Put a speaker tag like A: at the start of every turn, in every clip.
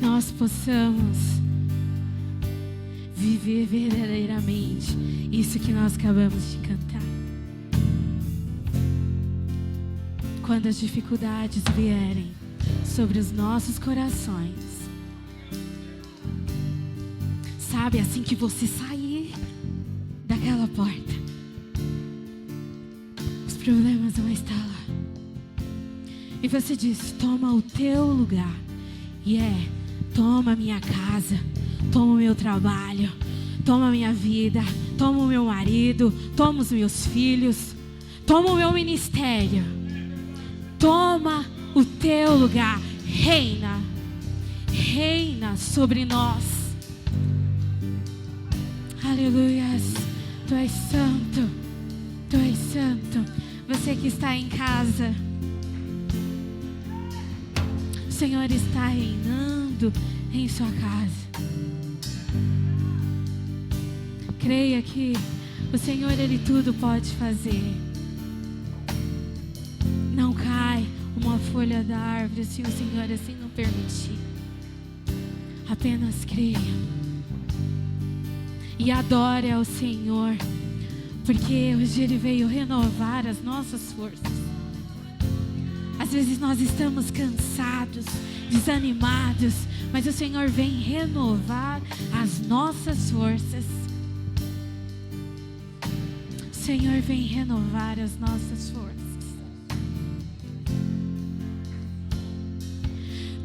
A: que nós possamos viver verdadeiramente isso que nós acabamos de cantar. Quando as dificuldades vierem sobre os nossos corações, sabe, assim que você sair daquela porta, os problemas vão estar lá. E você diz: toma o teu lugar. E toma a minha casa, toma o meu trabalho, toma a minha vida, toma o meu marido, toma os meus filhos, toma o meu ministério. Toma o teu lugar. Reina. Reina sobre nós. Aleluias. Tu és santo. Tu és santo. Você que está em casa, o Senhor está reinando em sua casa. Creia que o Senhor, Ele tudo pode fazer. Não cai uma folha da árvore se o Senhor assim não permitir. Apenas creia e adore ao Senhor, porque hoje Ele veio renovar as nossas forças. Às vezes nós estamos cansados, desanimados, mas o Senhor vem renovar as nossas forças. O Senhor vem renovar as nossas forças.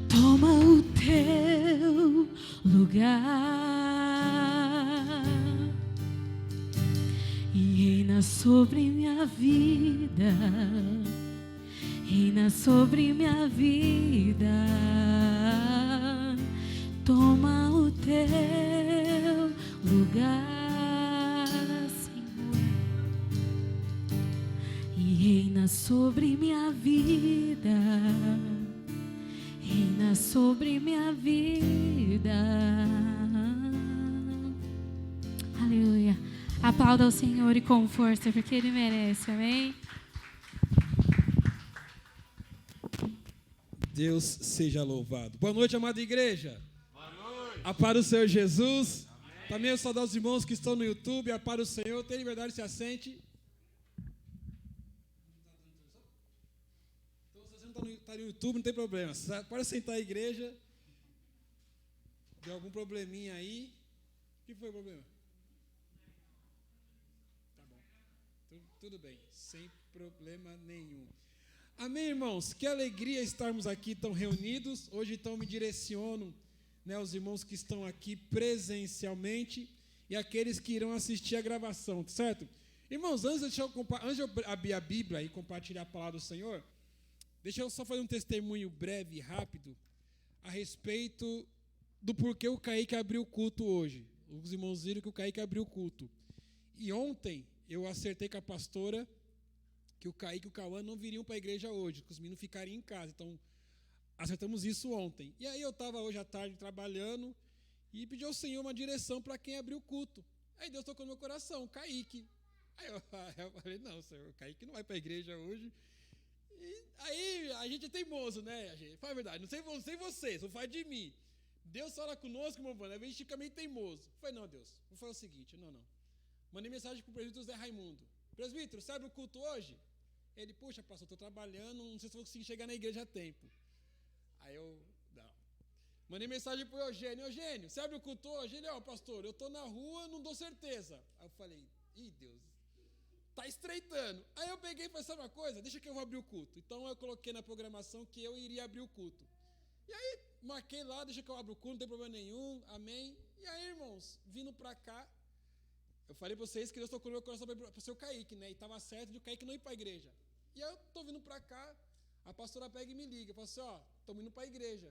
A: Toma o teu lugar e reina sobre minha vida. Reina sobre minha vida. Toma o teu lugar, Senhor, e reina sobre minha vida. Reina sobre minha vida. Aleluia. Aplauda ao Senhor e com força, porque Ele merece, amém?
B: Deus seja louvado. Boa noite, amada igreja.
C: Boa noite.
B: A paz do Senhor Jesus.
C: Amém.
B: Também eu saudar os irmãos que estão no YouTube. A paz do Senhor. Tem liberdade, se assente. Então, se você não está no YouTube, não tem problema. Pode sentar a igreja. Deu algum probleminha aí. O que foi o problema? Tá bom. Tudo bem. Sem problema nenhum. Amém, irmãos? Que alegria estarmos aqui tão reunidos. Hoje, então, me direciono, né, os irmãos que estão aqui presencialmente e aqueles que irão assistir a gravação, certo? Irmãos, antes de eu abrir a Bíblia e compartilhar a palavra do Senhor, deixa eu só fazer um testemunho breve e rápido a respeito do porquê o Kaique abriu o culto hoje. Os irmãos viram que o Kaique abriu o culto. E ontem eu acertei com a pastora que o Kaique e o Cauã não viriam para a igreja hoje, que os meninos ficariam em casa. Então, acertamos isso ontem. E aí eu estava hoje à tarde trabalhando e pedi ao Senhor uma direção para quem abriu o culto. Aí Deus tocou no meu coração, o Kaique. Aí eu falei, não, Senhor, o Kaique não vai para a igreja hoje. E aí a gente é teimoso, né? A gente, fala a verdade, não sei vocês, não faz de mim. Deus fala conosco, meu mano, a gente fica meio teimoso. Eu falei, não, Deus, vou fazer o seguinte, não. Mandei mensagem para o presbítero Zé Raimundo. Presbítero, você abre o culto hoje? Ele, puxa, pastor, estou trabalhando, não sei se vou conseguir chegar na igreja a tempo. Aí eu, não. Mandei mensagem para o Eugênio. Eugênio, você abre o culto hoje? Ele, pastor, eu estou na rua, não dou certeza. Aí eu falei, Deus, tá estreitando. Aí eu peguei e falei, sabe uma coisa? Deixa que eu vou abrir o culto. Então eu coloquei na programação que eu iria abrir o culto. E aí, marquei lá, deixa que eu abro o culto, não tem problema nenhum, amém. E aí, irmãos, vindo para cá, eu falei para vocês que Deus tocou no meu coração para o seu Kaique, né? E estava certo de o Kaique não ir para a igreja. E aí eu estou vindo para cá, a pastora pega e me liga. Fala assim, estamos indo para a igreja.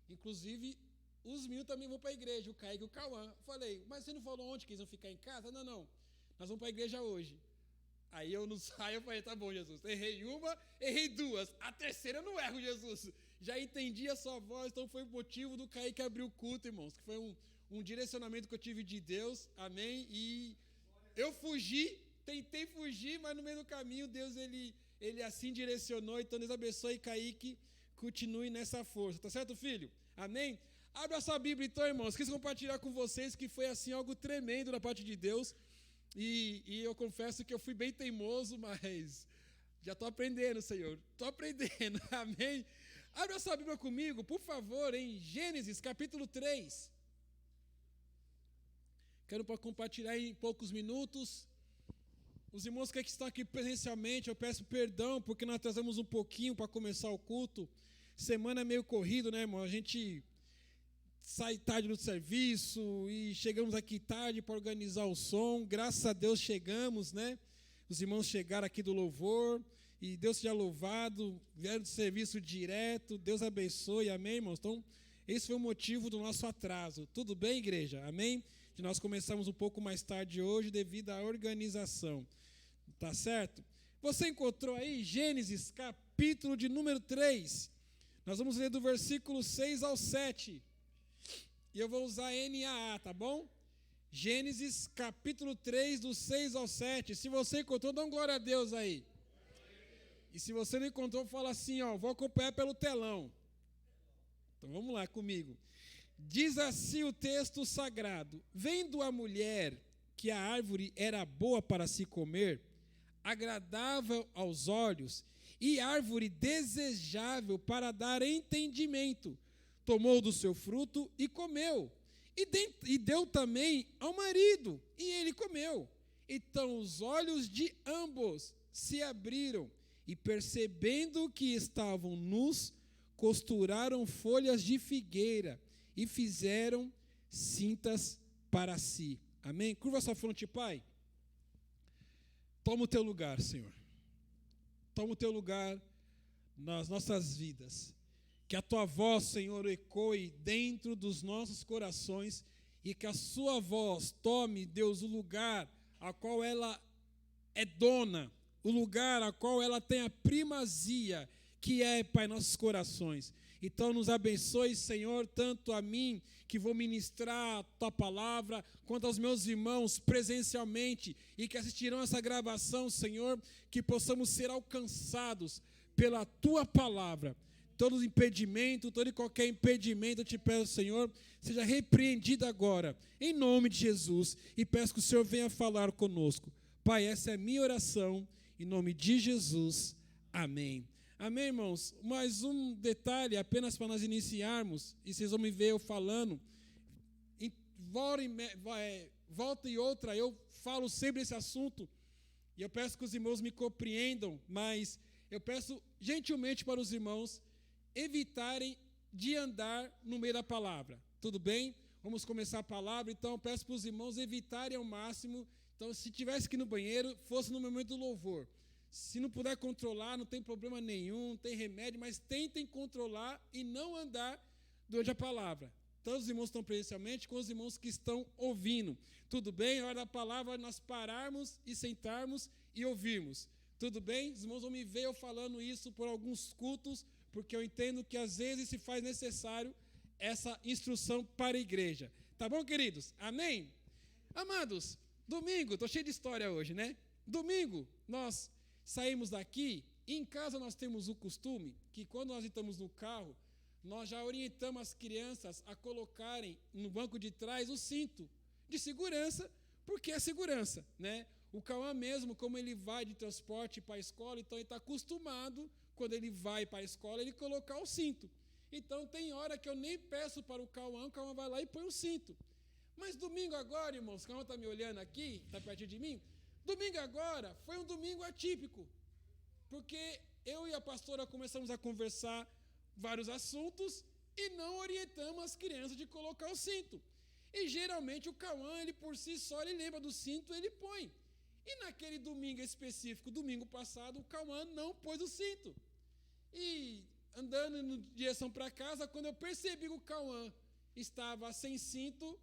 B: Inclusive, os meninos também vão para a igreja, o Kaique e o Cauã. Falei, mas você não falou ontem que eles vão ficar em casa? Não, nós vamos para a igreja hoje. Aí eu não saio, eu falei, tá bom, Jesus. Errei uma, errei duas. A terceira eu não erro, Jesus. Já entendi a sua voz, então foi o motivo do Kaique abrir o culto, irmãos. Que foi um direcionamento que eu tive de Deus, amém? E eu fugi, tentei fugir, mas no meio do caminho, Deus, ele assim direcionou. Então, Deus abençoe, Kaique, continue nessa força. Tá certo, filho? Amém? Abra sua Bíblia então, irmãos. Quis compartilhar com vocês que foi assim algo tremendo da parte de Deus. E eu confesso que eu fui bem teimoso, mas já estou aprendendo, Senhor. Estou aprendendo, amém? Abra sua Bíblia comigo, por favor, em Gênesis capítulo 3. Quero compartilhar em poucos minutos. Os irmãos que estão aqui presencialmente, eu peço perdão, porque nós atrasamos um pouquinho para começar o culto. Semana é meio corrido, né, irmão? A gente sai tarde do serviço e chegamos aqui tarde para organizar o som. Graças a Deus chegamos, né? Os irmãos chegaram aqui do louvor e Deus seja louvado, vieram do serviço direto. Deus abençoe, amém, irmãos? Então, esse foi o motivo do nosso atraso. Tudo bem, igreja? Amém? Que nós começamos um pouco mais tarde hoje devido à organização. Tá certo? Você encontrou aí Gênesis, capítulo de número 3. Nós vamos ler do versículo 6 ao 7. E eu vou usar NAA, tá bom? Gênesis, capítulo 3, do 6 ao 7. Se você encontrou, dá um glória a Deus aí. E se você não encontrou, fala assim, ó, vou acompanhar pelo telão. Então vamos lá comigo. Diz assim o texto sagrado: vendo a mulher que a árvore era boa para se comer, agradável aos olhos, e árvore desejável para dar entendimento, tomou do seu fruto e comeu, e deu também ao marido, e ele comeu. Então os olhos de ambos se abriram, e percebendo que estavam nus, costuraram folhas de figueira, e fizeram cintas para si. Amém? Curva sua fronte, Pai. Toma o teu lugar, Senhor. Toma o teu lugar nas nossas vidas. Que a tua voz, Senhor, ecoe dentro dos nossos corações e que a sua voz tome, Deus, o lugar a qual ela é dona, o lugar a qual ela tem a primazia, que é, Pai, nossos corações. Então nos abençoe, Senhor, tanto a mim, que vou ministrar a tua palavra, quanto aos meus irmãos presencialmente e que assistirão essa gravação, Senhor, que possamos ser alcançados pela tua palavra. Todo impedimento, todo e qualquer impedimento, eu te peço, Senhor, seja repreendido agora, em nome de Jesus, e peço que o Senhor venha falar conosco. Pai, essa é a minha oração, em nome de Jesus, amém. Amém, irmãos? Mais um detalhe, apenas para nós iniciarmos, e vocês vão me ver eu falando, volta e outra, eu falo sempre esse assunto, e eu peço que os irmãos me compreendam, mas eu peço gentilmente para os irmãos evitarem de andar no meio da palavra. Tudo bem? Vamos começar a palavra, então eu peço para os irmãos evitarem ao máximo. Então, se tivesse que ir no banheiro, fosse no momento do louvor. Se não puder controlar, não tem problema nenhum, não tem remédio, mas tentem controlar e não andar durante a palavra. Tanto os irmãos que estão presencialmente, como os irmãos que estão ouvindo. Tudo bem? A hora da palavra, nós pararmos e sentarmos e ouvirmos. Tudo bem? Os irmãos vão me ver eu falando isso por alguns cultos, porque eu entendo que às vezes se faz necessário essa instrução para a igreja. Tá bom, queridos? Amém? Amados, domingo, estou cheio de história hoje, né? Domingo, nós saímos daqui, e em casa nós temos o costume que quando nós estamos no carro, nós já orientamos as crianças a colocarem no banco de trás o cinto de segurança, porque é segurança, né? O Cauã mesmo, como ele vai de transporte para a escola, então ele está acostumado, quando ele vai para a escola, ele colocar o cinto. Então tem hora que eu nem peço para o Cauã vai lá e põe o cinto. Mas domingo agora, irmãos, o Cauã está me olhando aqui, está perto de mim, domingo agora foi um domingo atípico, porque eu e a pastora começamos a conversar vários assuntos e não orientamos as crianças de colocar o cinto. E geralmente o Cauã, ele por si só, ele lembra do cinto, ele põe. E naquele domingo específico, domingo passado, o Cauã não pôs o cinto. E andando em direção para casa, quando eu percebi que o Cauã estava sem cinto,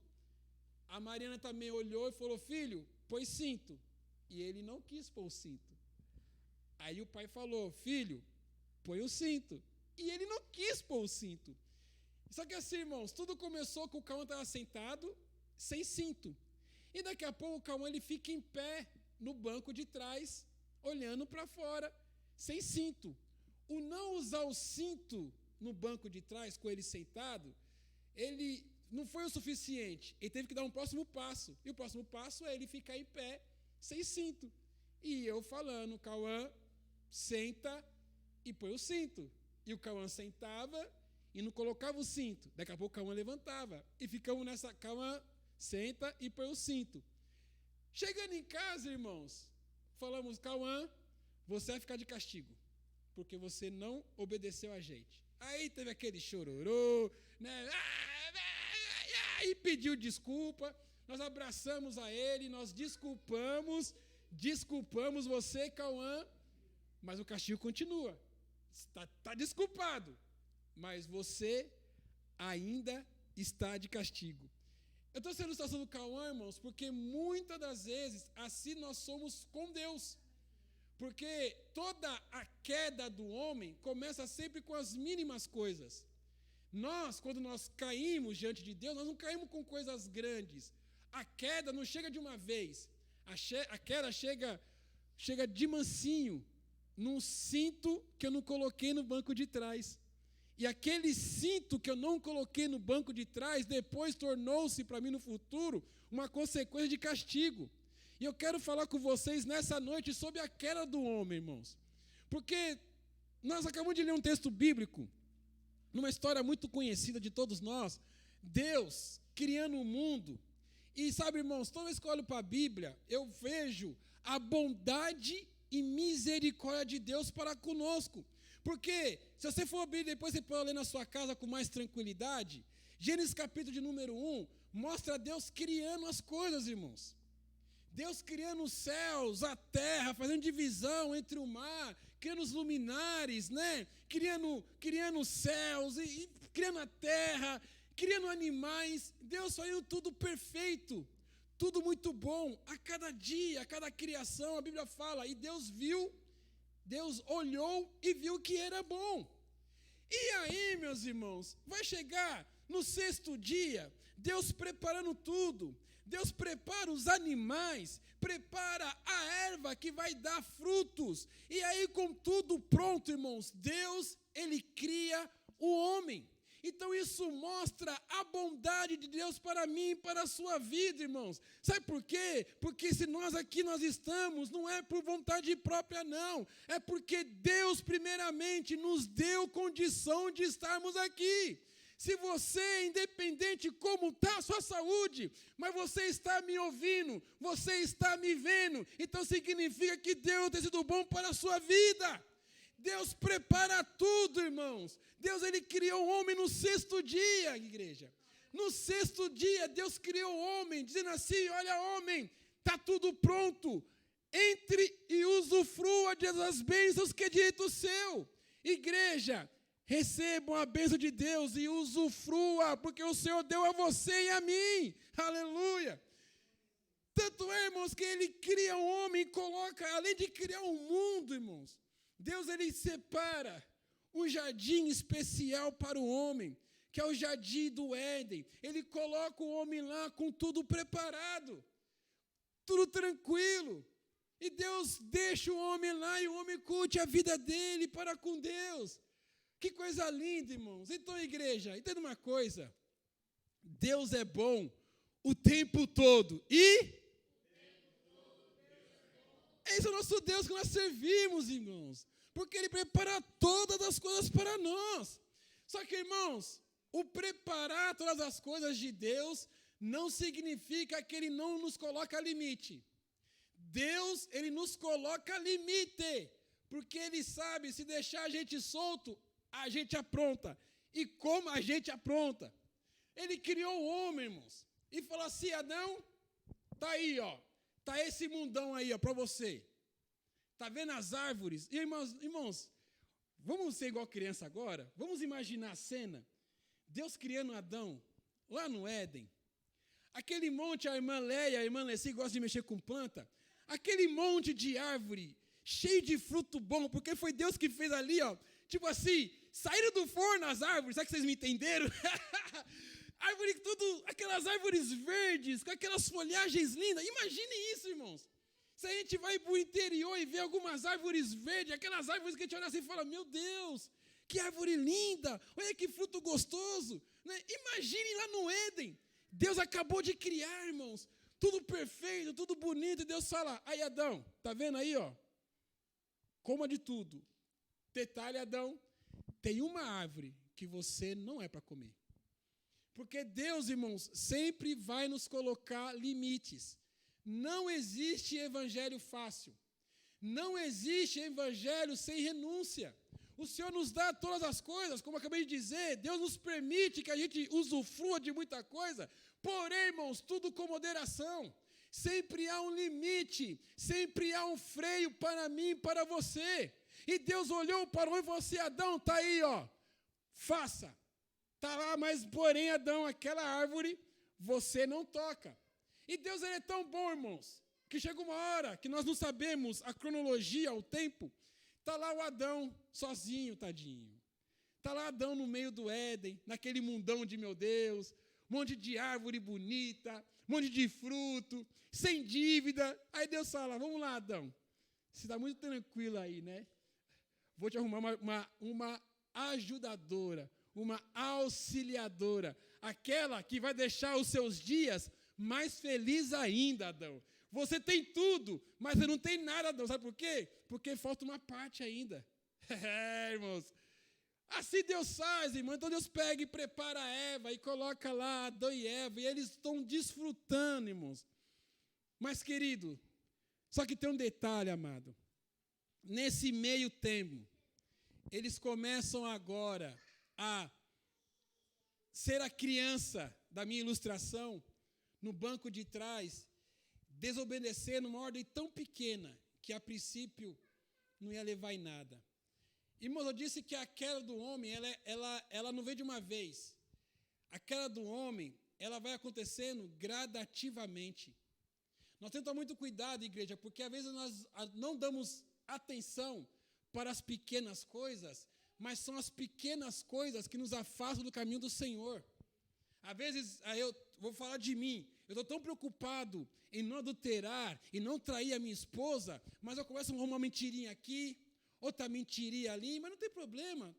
B: a Mariana também olhou e falou: filho, põe cinto. E ele não quis pôr o cinto. Aí o pai falou: filho, põe o cinto. E ele não quis pôr o cinto. Só que assim, irmãos, tudo começou com o Cauã estava sentado, sem cinto. E daqui a pouco o Cauã ele fica em pé no banco de trás, olhando para fora, sem cinto. O não usar o cinto no banco de trás, com ele sentado, ele não foi o suficiente. Ele teve que dar um próximo passo. E o próximo passo é ele ficar em pé, sem cinto. E eu falando, Cauã, senta e põe o cinto. E o Cauã sentava e não colocava o cinto. Daqui a pouco o Cauã levantava. E ficamos nessa, Cauã, senta e põe o cinto. Chegando em casa, irmãos, falamos, Cauã, você vai ficar de castigo, porque você não obedeceu a gente. Aí teve aquele chororô, né? E pediu desculpa. Nós abraçamos a ele, nós desculpamos você, Cauã, mas o castigo continua. Está desculpado, mas você ainda está de castigo. Eu estou sendo a situação do Cauã, irmãos, porque muitas das vezes assim nós somos com Deus. Porque toda a queda do homem começa sempre com as mínimas coisas. Nós, quando nós caímos diante de Deus, nós não caímos com coisas grandes. A queda não chega de uma vez. A queda chega de mansinho, num cinto que eu não coloquei no banco de trás. E aquele cinto que eu não coloquei no banco de trás, depois tornou-se para mim no futuro uma consequência de castigo. E eu quero falar com vocês nessa noite sobre a queda do homem, irmãos. Porque nós acabamos de ler um texto bíblico, numa história muito conhecida de todos nós, Deus criando o mundo. E sabe, irmãos, toda vez que eu olho para a Bíblia, eu vejo a bondade e misericórdia de Deus para conosco. Porque, se você for abrir, depois você pode ler na sua casa com mais tranquilidade, Gênesis capítulo de número 1, mostra Deus criando as coisas, irmãos. Deus criando os céus, a terra, fazendo divisão entre o mar, criando os luminares, né? Criando os céus, e criando a terra, criando animais. Deus fazendo tudo perfeito, tudo muito bom. A cada dia, a cada criação, a Bíblia fala, e Deus olhou e viu que era bom. E aí, meus irmãos, vai chegar no sexto dia, Deus preparando tudo. Deus prepara os animais, prepara a erva que vai dar frutos. E aí, com tudo pronto, irmãos, Deus, Ele cria o homem. Então, isso mostra a bondade de Deus para mim e para a sua vida, irmãos. Sabe por quê? Porque se nós estamos, não é por vontade própria, não. É porque Deus, primeiramente, nos deu condição de estarmos aqui. Se você, independente como está a sua saúde, mas você está me ouvindo, você está me vendo, então significa que Deus tem sido bom para a sua vida. Deus prepara tudo, irmãos. Deus, Ele criou o homem no sexto dia, igreja. No sexto dia, Deus criou o homem, dizendo assim, olha, homem, está tudo pronto. Entre e usufrua das bênçãos que é direito seu. Igreja, recebam a bênção de Deus e usufrua, porque o Senhor deu a você e a mim. Aleluia. Tanto é, irmãos, que Ele cria um homem e coloca, além de criar um mundo, irmãos, Deus, Ele separa um jardim especial para o homem, que é o jardim do Éden. Ele coloca o homem lá com tudo preparado, tudo tranquilo. E Deus deixa o homem lá e o homem curte a vida dele para com Deus. Que coisa linda, irmãos. Então, igreja, entenda uma coisa. Deus é bom o tempo todo. Esse é o nosso Deus que nós servimos, irmãos. Porque Ele prepara todas as coisas para nós. Só que, irmãos, o preparar todas as coisas de Deus não significa que Ele não nos coloca limite. Deus, Ele nos coloca limite. Porque Ele sabe, se deixar a gente solto, a gente apronta. E como a gente apronta? Ele criou o homem, irmãos. E falou assim, Adão, tá aí, ó. Tá esse mundão aí, ó, para você. Tá vendo as árvores? E, irmãos, vamos ser igual criança agora? Vamos imaginar a cena. Deus criando Adão, lá no Éden. Aquele monte, a irmã Leia, a irmã Leci gosta de mexer com planta. Aquele monte de árvore, cheio de fruto bom, porque foi Deus que fez ali, ó. Tipo assim, saíram do forno as árvores, sabe que vocês me entenderam? Árvore, tudo, aquelas árvores verdes, com aquelas folhagens lindas. Imagine isso, irmãos. Se a gente vai para o interior e vê algumas árvores verdes, aquelas árvores que a gente olha assim e fala, meu Deus, que árvore linda, olha que fruto gostoso. Né? Imagine lá no Éden. Deus acabou de criar, irmãos. Tudo perfeito, tudo bonito. E Deus fala, aí Adão, tá vendo aí, ó? Coma de tudo. Detalhe, Adão, tem uma árvore que você não é para comer. Porque Deus, irmãos, sempre vai nos colocar limites. Não existe evangelho fácil. Não existe evangelho sem renúncia. O Senhor nos dá todas as coisas, como eu acabei de dizer, Deus nos permite que a gente usufrua de muita coisa, porém, irmãos, tudo com moderação. Sempre há um limite, sempre há um freio para mim e para você. E Deus olhou para o homem e falou assim, Adão, está aí, ó, faça. Está lá, mas porém, Adão, aquela árvore, você não toca. E Deus ele é tão bom, irmãos, que chega uma hora que nós não sabemos a cronologia, o tempo. Está lá o Adão, sozinho, tadinho. Está lá Adão no meio do Éden, naquele mundão de meu Deus, um monte de árvore bonita, um monte de fruto, sem dívida. Aí Deus fala, vamos lá, Adão. Você está muito tranquilo aí, né? Vou te arrumar uma ajudadora, uma auxiliadora, aquela que vai deixar os seus dias mais felizes ainda, Adão. Você tem tudo, mas você não tem nada, Adão. Sabe por quê? Porque falta uma parte ainda. Irmãos. Assim Deus faz, irmão. Então Deus pega e prepara a Eva e coloca lá Adão e Eva. E eles estão desfrutando, irmãos. Mas, querido, só que tem um detalhe, amado. Nesse meio tempo, eles começam agora a ser a criança da minha ilustração, no banco de trás, desobedecendo uma ordem tão pequena que a princípio não ia levar em nada. Irmãos, eu disse que a queda do homem, ela não vem de uma vez. A queda do homem, ela vai acontecendo gradativamente. Nós temos que tomar muito cuidado, igreja, porque às vezes nós não damos atenção para as pequenas coisas, mas são as pequenas coisas que nos afastam do caminho do Senhor. Às vezes, eu vou falar de mim, eu estou tão preocupado em não adulterar, em não trair a minha esposa, mas eu começo a arrumar uma mentirinha aqui, outra mentirinha ali, mas não tem problema,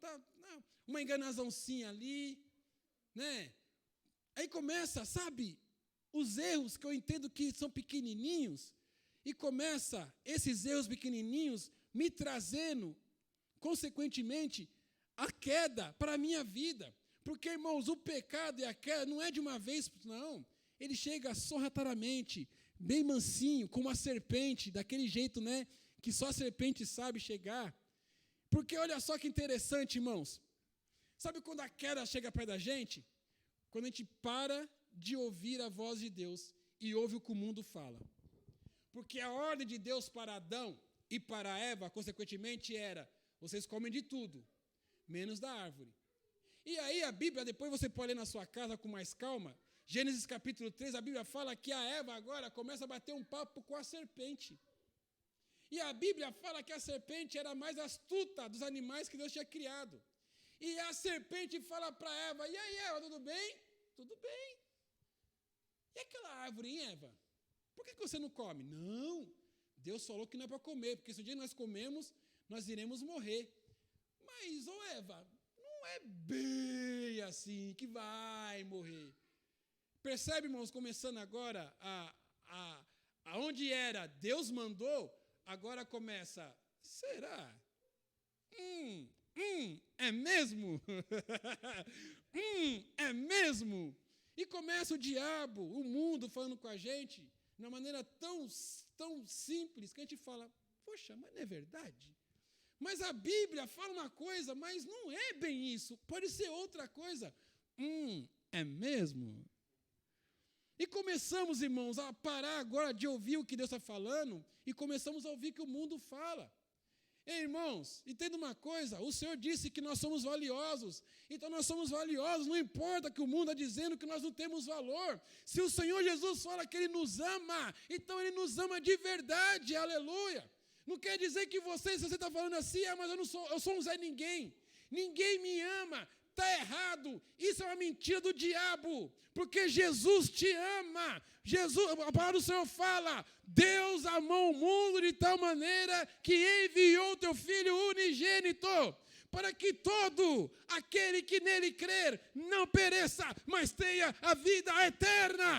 B: uma enganaçãozinha ali, né? Aí começa, sabe, os erros que eu entendo que são pequenininhos, e começa esses erros pequenininhos me trazendo, consequentemente, a queda para a minha vida. Porque, irmãos, o pecado e a queda não é de uma vez, não. Ele chega sorrateiramente, bem mansinho, como uma serpente, daquele jeito, né, que só a serpente sabe chegar. Porque olha só que interessante, irmãos. Sabe quando a queda chega perto da gente? Quando a gente para de ouvir a voz de Deus e ouve o que o mundo fala. Porque a ordem de Deus para Adão e para Eva, consequentemente, era: vocês comem de tudo, menos da árvore. E aí a Bíblia, depois você pode ler na sua casa com mais calma, Gênesis capítulo 3, a Bíblia fala que a Eva agora começa a bater um papo com a serpente. E a Bíblia fala que a serpente era a mais astuta dos animais que Deus tinha criado. E a serpente fala para Eva: e aí, Eva, tudo bem? Tudo bem. E aquela árvore, hein, Eva? Por que você não come? Não, Deus falou que não é para comer, porque se um dia nós comemos, nós iremos morrer. Mas, Eva, não é bem assim que vai morrer. Percebe, irmãos, começando agora, aonde era Deus mandou, agora começa, será? É mesmo? É mesmo? E começa o diabo, o mundo falando com a gente, de uma maneira tão simples, que a gente fala: poxa, mas não é verdade? Mas a Bíblia fala uma coisa, mas não é bem isso, pode ser outra coisa. É mesmo? E começamos, irmãos, a parar agora de ouvir o que Deus está falando e começamos a ouvir o que o mundo fala. Ei, irmãos, entenda uma coisa, o Senhor disse que nós somos valiosos, então nós somos valiosos, não importa que o mundo está dizendo que nós não temos valor. Se o Senhor Jesus fala que Ele nos ama, então Ele nos ama de verdade, aleluia. Não quer dizer que se você está falando assim, mas eu sou um Zé Ninguém, ninguém me ama. Está errado, isso é uma mentira do diabo, porque Jesus te ama. A palavra do Senhor fala: Deus amou o mundo de tal maneira que enviou o teu Filho unigênito, para que todo aquele que nele crer não pereça, mas tenha a vida eterna.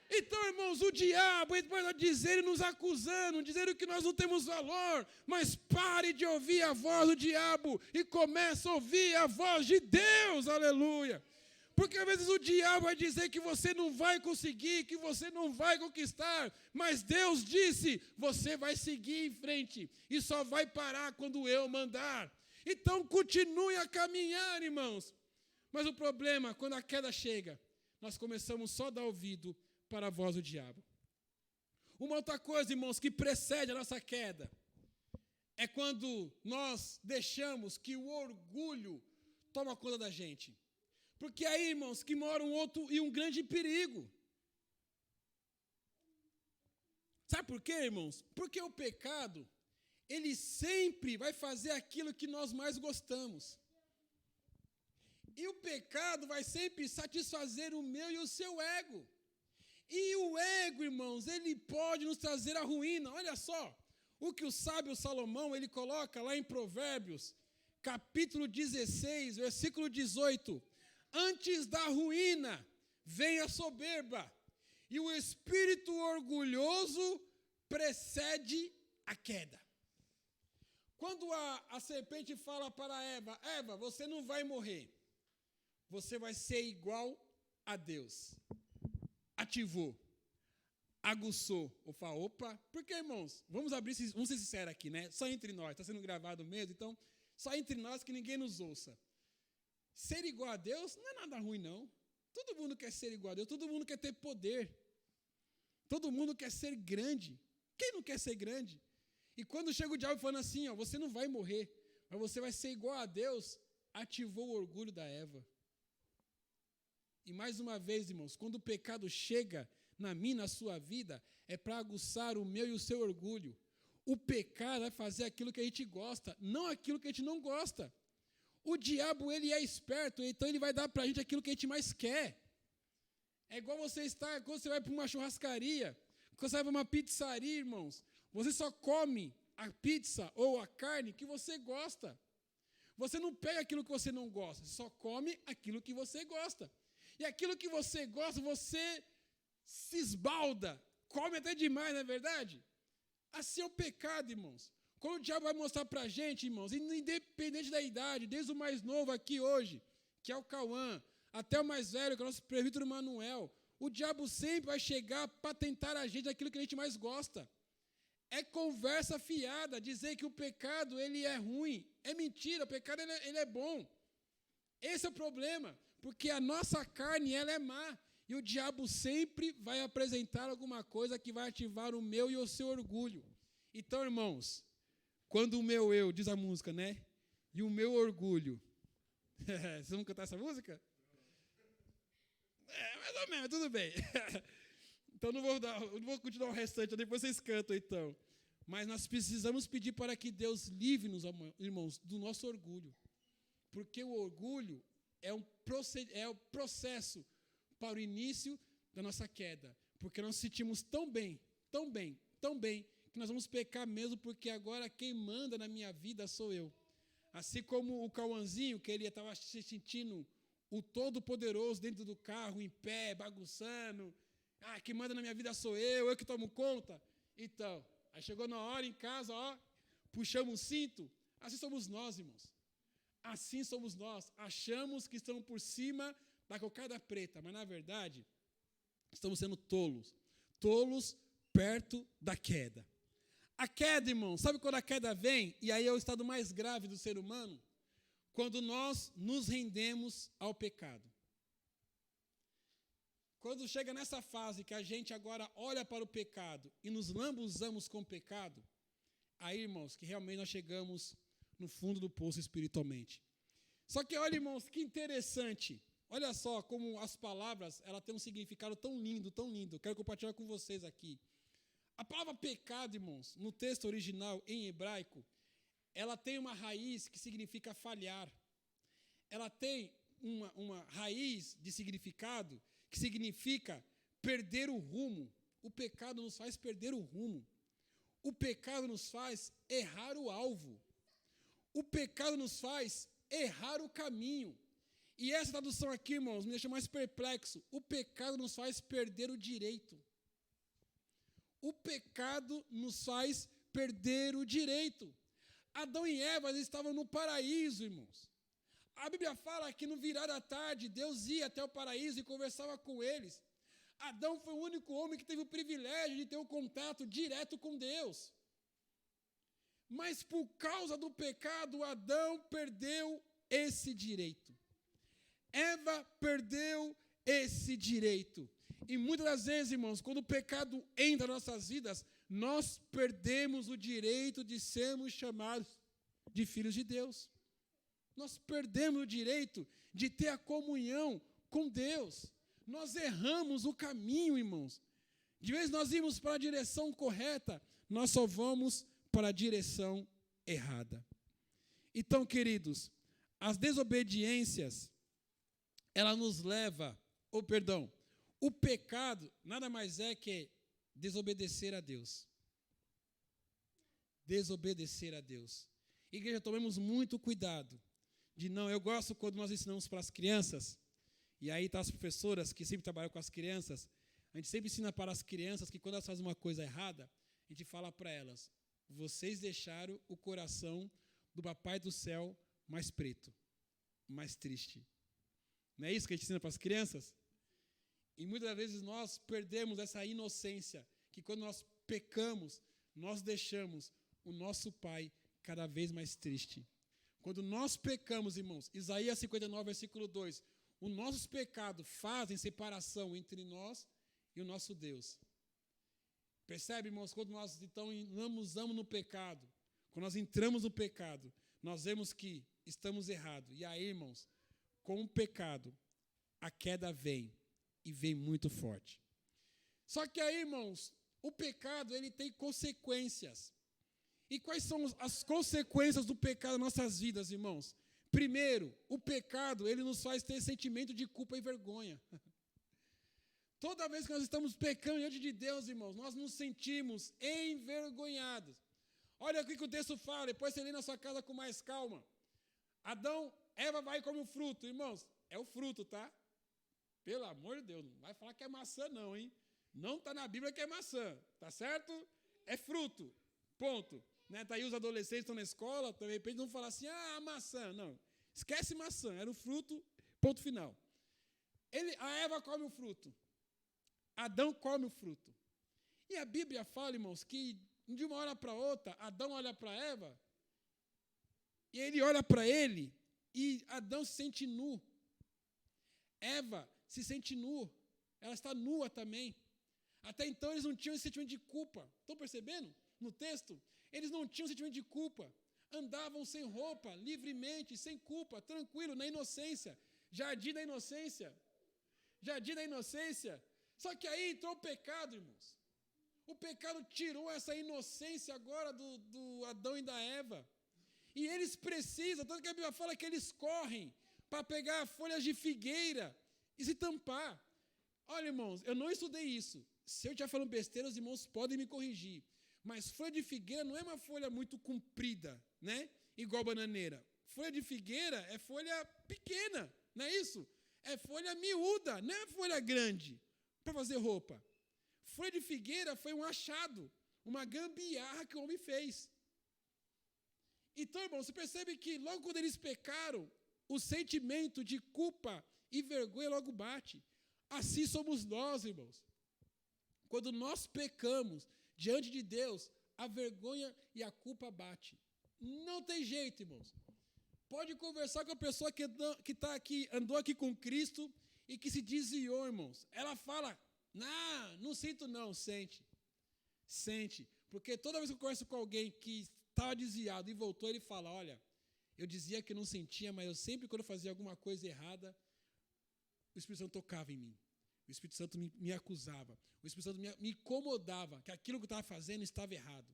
B: Então, irmãos, o diabo, ele pode dizer, nos acusando, dizendo que nós não temos valor, mas pare de ouvir a voz do diabo e comece a ouvir a voz de Deus, aleluia. Porque às vezes o diabo vai dizer que você não vai conseguir, que você não vai conquistar, mas Deus disse, você vai seguir em frente e só vai parar quando eu mandar. Então continue a caminhar, irmãos. Mas o problema, quando a queda chega, nós começamos só a dar ouvido para a voz do diabo. Uma outra coisa, irmãos, que precede a nossa queda, é quando nós deixamos que o orgulho toma conta da gente. Porque aí, irmãos, que mora um outro e um grande perigo. Sabe por quê, irmãos? Porque o pecado, ele sempre vai fazer aquilo que nós mais gostamos. E o pecado vai sempre satisfazer o meu e o seu ego. E o ego, irmãos, ele pode nos trazer a ruína. Olha só, o que o sábio Salomão, ele coloca lá em Provérbios, capítulo 16, versículo 18. Antes da ruína vem a soberba, e o espírito orgulhoso precede a queda. Quando a serpente fala para Eva, Eva, você não vai morrer, você vai ser igual a Deus. Ativou, aguçou, opa, porque, irmãos, vamos ser sinceros aqui, né? Só entre nós, está sendo gravado mesmo, então, só entre nós que ninguém nos ouça. Ser igual a Deus não é nada ruim, não. Todo mundo quer ser igual a Deus, todo mundo quer ter poder, todo mundo quer ser grande. Quem não quer ser grande? E quando chega o diabo falando assim, ó, você não vai morrer, mas você vai ser igual a Deus, ativou o orgulho da Eva. E mais uma vez, irmãos, quando o pecado chega na minha, na sua vida, é para aguçar o meu e o seu orgulho. O pecado vai fazer aquilo que a gente gosta, não aquilo que a gente não gosta. O diabo, ele é esperto, então ele vai dar para a gente aquilo que a gente mais quer. É igual quando você vai para uma churrascaria, quando você vai para uma pizzaria, irmãos, você só come a pizza ou a carne que você gosta. Você não pega aquilo que você não gosta, você só come aquilo que você gosta. E aquilo que você gosta, você se esbalda, come até demais, não é verdade? Assim é o pecado, irmãos. Quando o diabo vai mostrar para a gente, irmãos, independente da idade, desde o mais novo aqui hoje, que é o Cauã, até o mais velho, que é o nosso presbítero Manuel, o diabo sempre vai chegar para tentar a gente aquilo que a gente mais gosta. É conversa fiada, dizer que o pecado ele é ruim. É mentira, o pecado ele é bom. Esse é o problema. Porque a nossa carne, ela é má. E o diabo sempre vai apresentar alguma coisa que vai ativar o meu e o seu orgulho. Então, irmãos, quando o meu eu, diz a música, né? E o meu orgulho. Vocês vão cantar essa música? Mais ou menos, tudo bem. Então, não vou continuar o restante, depois vocês cantam, então. Mas nós precisamos pedir para que Deus livre-nos, irmãos, do nosso orgulho. Porque o orgulho é o processo para o início da nossa queda. Porque nós nos sentimos tão bem, que nós vamos pecar mesmo, porque agora quem manda na minha vida sou eu. Assim como o Cauãzinho, que ele estava se sentindo o todo-poderoso dentro do carro, em pé, bagunçando. Quem manda na minha vida sou eu que tomo conta. Então, aí chegou na hora em casa, puxamos o cinto. Assim somos nós, irmãos. Assim somos nós. Achamos que estamos por cima da cocada preta, mas na verdade, estamos sendo tolos. Tolos perto da queda. A queda, irmão, sabe quando a queda vem? E aí é o estado mais grave do ser humano? Quando nós nos rendemos ao pecado. Quando chega nessa fase que a gente agora olha para o pecado e nos lambuzamos com o pecado, aí, irmãos, que realmente nós chegamos no fundo do poço espiritualmente. Só que olha, irmãos, que interessante. Olha só como as palavras, ela tem um significado tão lindo, tão lindo. Eu quero compartilhar com vocês aqui. A palavra pecado, irmãos, no texto original em hebraico, ela tem uma raiz que significa falhar. Ela tem uma raiz de significado que significa perder o rumo. O pecado nos faz perder o rumo. O pecado nos faz errar o alvo. o pecado nos faz errar o caminho. E essa tradução aqui, irmãos, me deixa mais perplexo. O pecado nos faz perder o direito. O pecado nos faz perder o direito. Adão e Eva estavam no paraíso, irmãos. A Bíblia fala que no virar da tarde, Deus ia até o paraíso e conversava com eles. Adão foi o único homem que teve o privilégio de ter um contato direto com Deus. Mas por causa do pecado, Adão perdeu esse direito. Eva perdeu esse direito. E muitas das vezes, irmãos, quando o pecado entra nas nossas vidas, nós perdemos o direito de sermos chamados de filhos de Deus. Nós perdemos o direito de ter a comunhão com Deus. Nós erramos o caminho, irmãos. De vez nós irmos para a direção correta, nós só vamos para a direção errada. Então, queridos, as desobediências, ela nos leva, o pecado nada mais é que desobedecer a Deus. Desobedecer a Deus. Igreja, tomemos muito cuidado de não. Eu gosto quando nós ensinamos para as crianças, e aí tá as professoras que sempre trabalham com as crianças, a gente sempre ensina para as crianças que quando elas fazem uma coisa errada, a gente fala para elas: vocês deixaram o coração do Papai do Céu mais preto, mais triste. Não é isso que a gente ensina para as crianças? E muitas vezes nós perdemos essa inocência, que quando nós pecamos, nós deixamos o nosso Pai cada vez mais triste. Quando nós pecamos, irmãos, Isaías 59, versículo 2, os nossos pecados fazem separação entre nós e o nosso Deus. Percebe, irmãos, quando nós então nos no pecado, quando nós entramos no pecado, nós vemos que estamos errados. E aí, irmãos, com o pecado, a queda vem, e vem muito forte. Só que aí, irmãos, o pecado, ele tem consequências. E quais são as consequências do pecado nas nossas vidas, irmãos? Primeiro, o pecado, ele nos faz ter sentimento de culpa e vergonha. Toda vez que nós estamos pecando diante de Deus, irmãos, nós nos sentimos envergonhados. Olha o que o texto fala, depois você lê na sua casa com mais calma. Eva vai e come o fruto. Irmãos, é o fruto, tá? Pelo amor de Deus, não vai falar que é maçã não, hein? Não está na Bíblia que é maçã, tá certo? É fruto, ponto. Né? Tá aí os adolescentes estão na escola, de repente vão falar assim, maçã. Não, esquece maçã, era o fruto, ponto final. A Eva come o fruto. Adão come o fruto. E a Bíblia fala, irmãos, que de uma hora para outra, Adão olha para Eva, e ele olha para ele, e Adão se sente nu. Eva se sente nu, ela está nua também. Até então eles não tinham esse sentimento de culpa. Estão percebendo? No texto, eles não tinham sentimento de culpa. Andavam sem roupa, livremente, sem culpa, tranquilo, na inocência. Jardim da inocência. Jardim da inocência. Só que aí entrou o pecado, irmãos. O pecado tirou essa inocência agora do Adão e da Eva. E eles precisam, tanto que a Bíblia fala que eles correm para pegar folhas de figueira e se tampar. Olha, irmãos, eu não estudei isso. Se eu estiver falando besteira, os irmãos podem me corrigir. Mas folha de figueira não é uma folha muito comprida, né? Igual bananeira. Folha de figueira é folha pequena, não é isso? É folha miúda, não é folha grande para fazer roupa. Folha de figueira foi um achado, uma gambiarra que o homem fez. Então, irmão, você percebe que logo quando eles pecaram, o sentimento de culpa e vergonha logo bate. Assim somos nós, irmãos. Quando nós pecamos diante de Deus, a vergonha e a culpa bate. Não tem jeito, irmãos. Pode conversar com a pessoa que está aqui, andou aqui com Cristo e que se desviou, irmãos. Ela fala, não sinto não, sente. Sente. Porque toda vez que eu converso com alguém que estava desviado e voltou, ele fala, olha, eu dizia que não sentia, mas eu sempre, quando eu fazia alguma coisa errada, o Espírito Santo tocava em mim. O Espírito Santo me acusava. O Espírito Santo me incomodava, que aquilo que eu estava fazendo estava errado.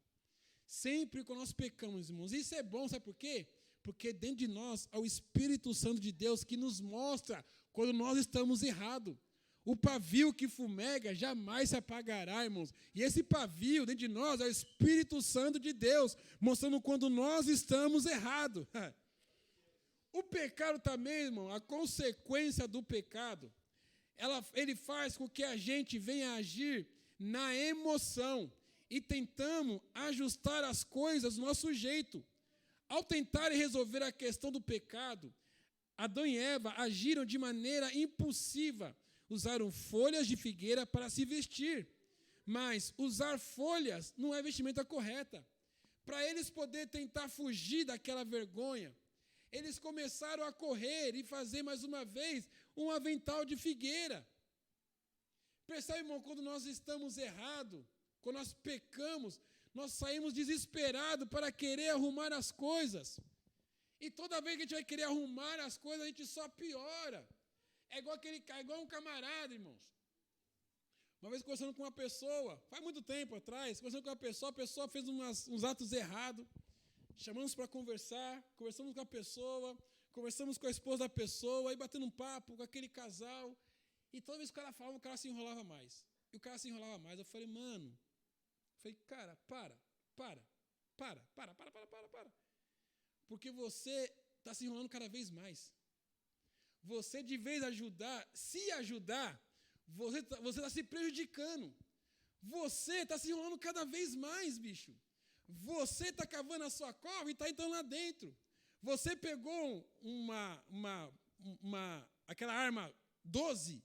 B: Sempre quando nós pecamos, irmãos. Isso é bom, sabe por quê? Porque dentro de nós há o Espírito Santo de Deus que nos mostra quando nós estamos errados. O pavio que fumega jamais se apagará, irmãos. E esse pavio dentro de nós é o Espírito Santo de Deus, mostrando quando nós estamos errados. O pecado também, irmão, a consequência do pecado, ele faz com que a gente venha agir na emoção e tentamos ajustar as coisas do nosso jeito. Ao tentarem resolver a questão do pecado, Adão e Eva agiram de maneira impulsiva, usaram folhas de figueira para se vestir, mas usar folhas não é vestimenta correta. Para eles poderem tentar fugir daquela vergonha, eles começaram a correr e fazer mais uma vez um avental de figueira. Percebe, irmão, quando nós estamos errados, quando nós pecamos, nós saímos desesperados para querer arrumar as coisas. E toda vez que a gente vai querer arrumar as coisas, a gente só piora. É igual um camarada, irmãos. Uma vez conversando com uma pessoa, faz muito tempo atrás, conversando com uma pessoa fez uns atos errados. Chamamos para conversar, conversamos com a pessoa, conversamos com a esposa da pessoa, aí batendo um papo com aquele casal. E toda vez que o cara falava, o cara se enrolava mais. E o cara se enrolava mais. Eu falei, cara, para. Porque você está se enrolando cada vez mais. Você, de vez se ajudar, você está se prejudicando. Você está se enrolando cada vez mais, bicho. Você está cavando a sua cova e está entrando lá dentro. Você pegou aquela arma 12.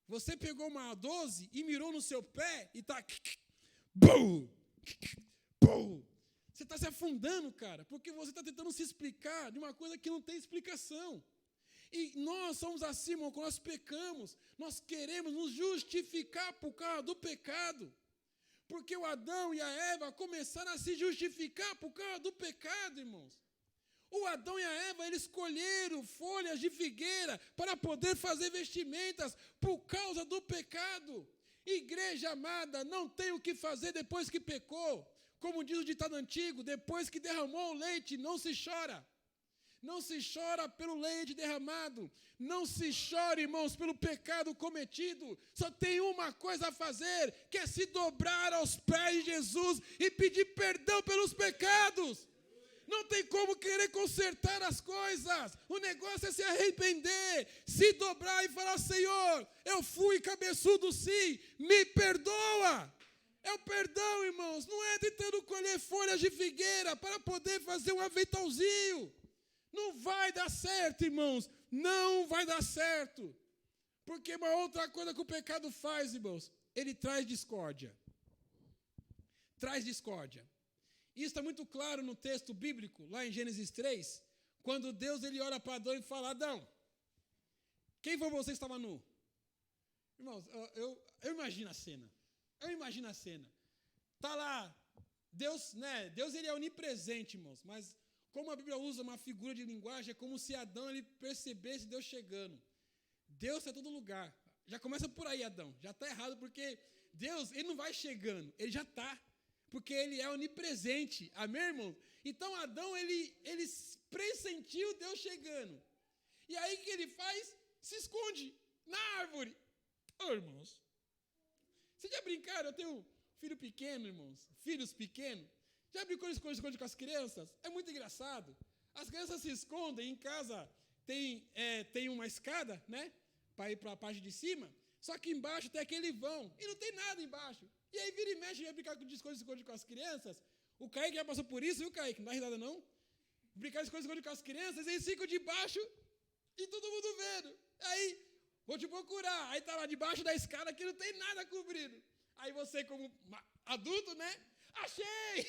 B: Você pegou uma 12 e mirou no seu pé e está... Você está se afundando, cara, porque você está tentando se explicar de uma coisa que não tem explicação. E nós somos assim, irmão, quando nós pecamos, nós queremos nos justificar por causa do pecado. Porque o Adão e a Eva começaram a se justificar por causa do pecado, irmãos. O Adão e a Eva, eles escolheram folhas de figueira para poder fazer vestimentas por causa do pecado. Igreja amada, não tem o que fazer depois que pecou. Como diz o ditado antigo, depois que derramou o leite, não se chora. Não se chora pelo leite derramado. Não se chora, irmãos, pelo pecado cometido. Só tem uma coisa a fazer, que é se dobrar aos pés de Jesus e pedir perdão pelos pecados. Não tem como querer consertar as coisas. O negócio é se arrepender, se dobrar e falar, Senhor, eu fui cabeçudo sim, me perdoa. É o perdão, irmãos. Não é tentando colher folhas de figueira para poder fazer um aventalzinho. Não vai dar certo, irmãos. Não vai dar certo. Porque uma outra coisa que o pecado faz, irmãos, ele traz discórdia. Traz discórdia. Isso está muito claro no texto bíblico, lá em Gênesis 3, quando Deus ele olha para Adão e fala, Adão, quem foi você que estava nu? Irmãos, eu imagino a cena. Está lá, Deus, né? Deus ele é onipresente, irmãos, mas como a Bíblia usa uma figura de linguagem, é como se Adão ele percebesse Deus chegando. Deus está em todo lugar. Já começa por aí, Adão. Já está errado, porque Deus ele não vai chegando, ele já está. Porque ele é onipresente. Amém, irmão? Então, Adão, ele pressentiu Deus chegando. E aí, o que ele faz? Se esconde na árvore. Irmãos, vocês já brincaram? Eu tenho filho pequeno, irmãos. Filhos pequenos. Já brincou de esconde com as crianças? É muito engraçado. As crianças se escondem. Em casa tem uma escada, né? Para ir para a parte de cima. Só que embaixo tem aquele vão. E não tem nada embaixo. E aí vira e mexe, vai brincar de esconde com as crianças. O Kaique já passou por isso, viu, Kaique? Não dá risada, não? Brincar de esconde com as crianças, eles ficam debaixo e todo mundo vendo. Aí, vou te procurar. Aí tá lá debaixo da escada que não tem nada cobrido. Aí você, como adulto, né? Achei!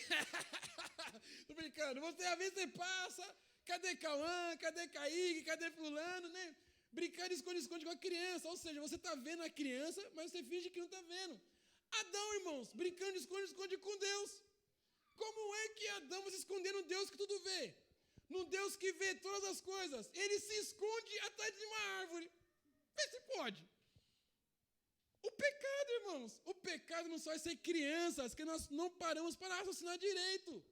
B: Tô brincando. Você, às vezes, você passa. Cadê Cauã? Cadê Kaique? Cadê fulano, né? Brincar de esconde com a criança. Ou seja, você está vendo a criança, mas você finge que não está vendo. Adão, irmãos, brincando de esconde com Deus. Como é que Adão vai se esconder no Deus que tudo vê? No Deus que vê todas as coisas. Ele se esconde atrás de uma árvore. Vê se pode. O pecado, irmãos. O pecado não só é ser crianças, que nós não paramos para raciocinar direito.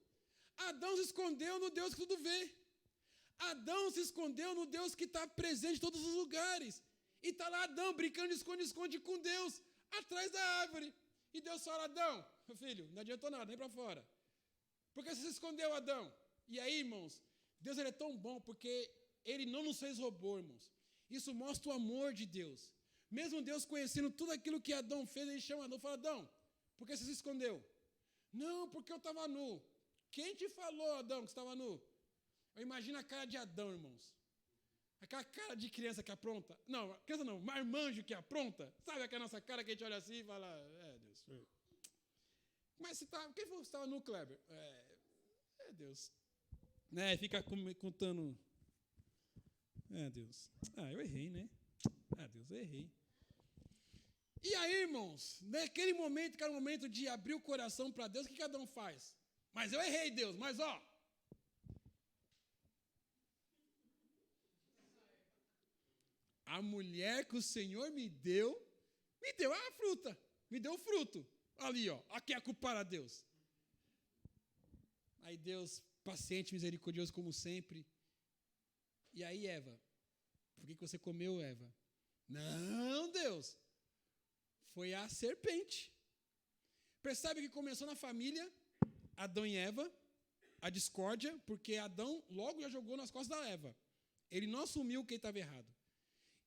B: Adão se escondeu no Deus que tudo vê. Adão se escondeu no Deus que está presente em todos os lugares. E está lá Adão brincando de esconde-esconde com Deus, atrás da árvore. E Deus fala, Adão, meu filho, não adiantou nada, nem para fora. Por que você se escondeu, Adão? E aí, irmãos, Deus ele é tão bom porque ele não nos fez robô, irmãos. Isso mostra o amor de Deus. Mesmo Deus conhecendo tudo aquilo que Adão fez, ele chama Adão e fala, Adão, por que você se escondeu? Não, porque eu estava nu. Quem te falou, Adão, que você estava nu? Eu imagino a cara de Adão, irmãos. Aquela cara de criança que apronta. Não, criança não, marmanjo que apronta. Sabe aquela nossa cara que a gente olha assim e fala, Deus. Mas quem falou que você estava nu, Kleber? Deus. Né, fica contando. Deus. Eu errei, né? Deus, eu errei. E aí, irmãos, naquele momento, que era o momento de abrir o coração para Deus, o que Adão faz? Mas eu errei, Deus, mas a mulher que o Senhor me deu a fruta, me deu o fruto. Ali, aqui é a culpa a Deus. Aí Deus, paciente, misericordioso como sempre. E aí, Eva, por que você comeu, Eva? Não, Deus, foi a serpente. Percebe que começou na família, Adão e Eva, a discórdia, porque Adão logo já jogou nas costas da Eva. Ele não assumiu que ele estava errado.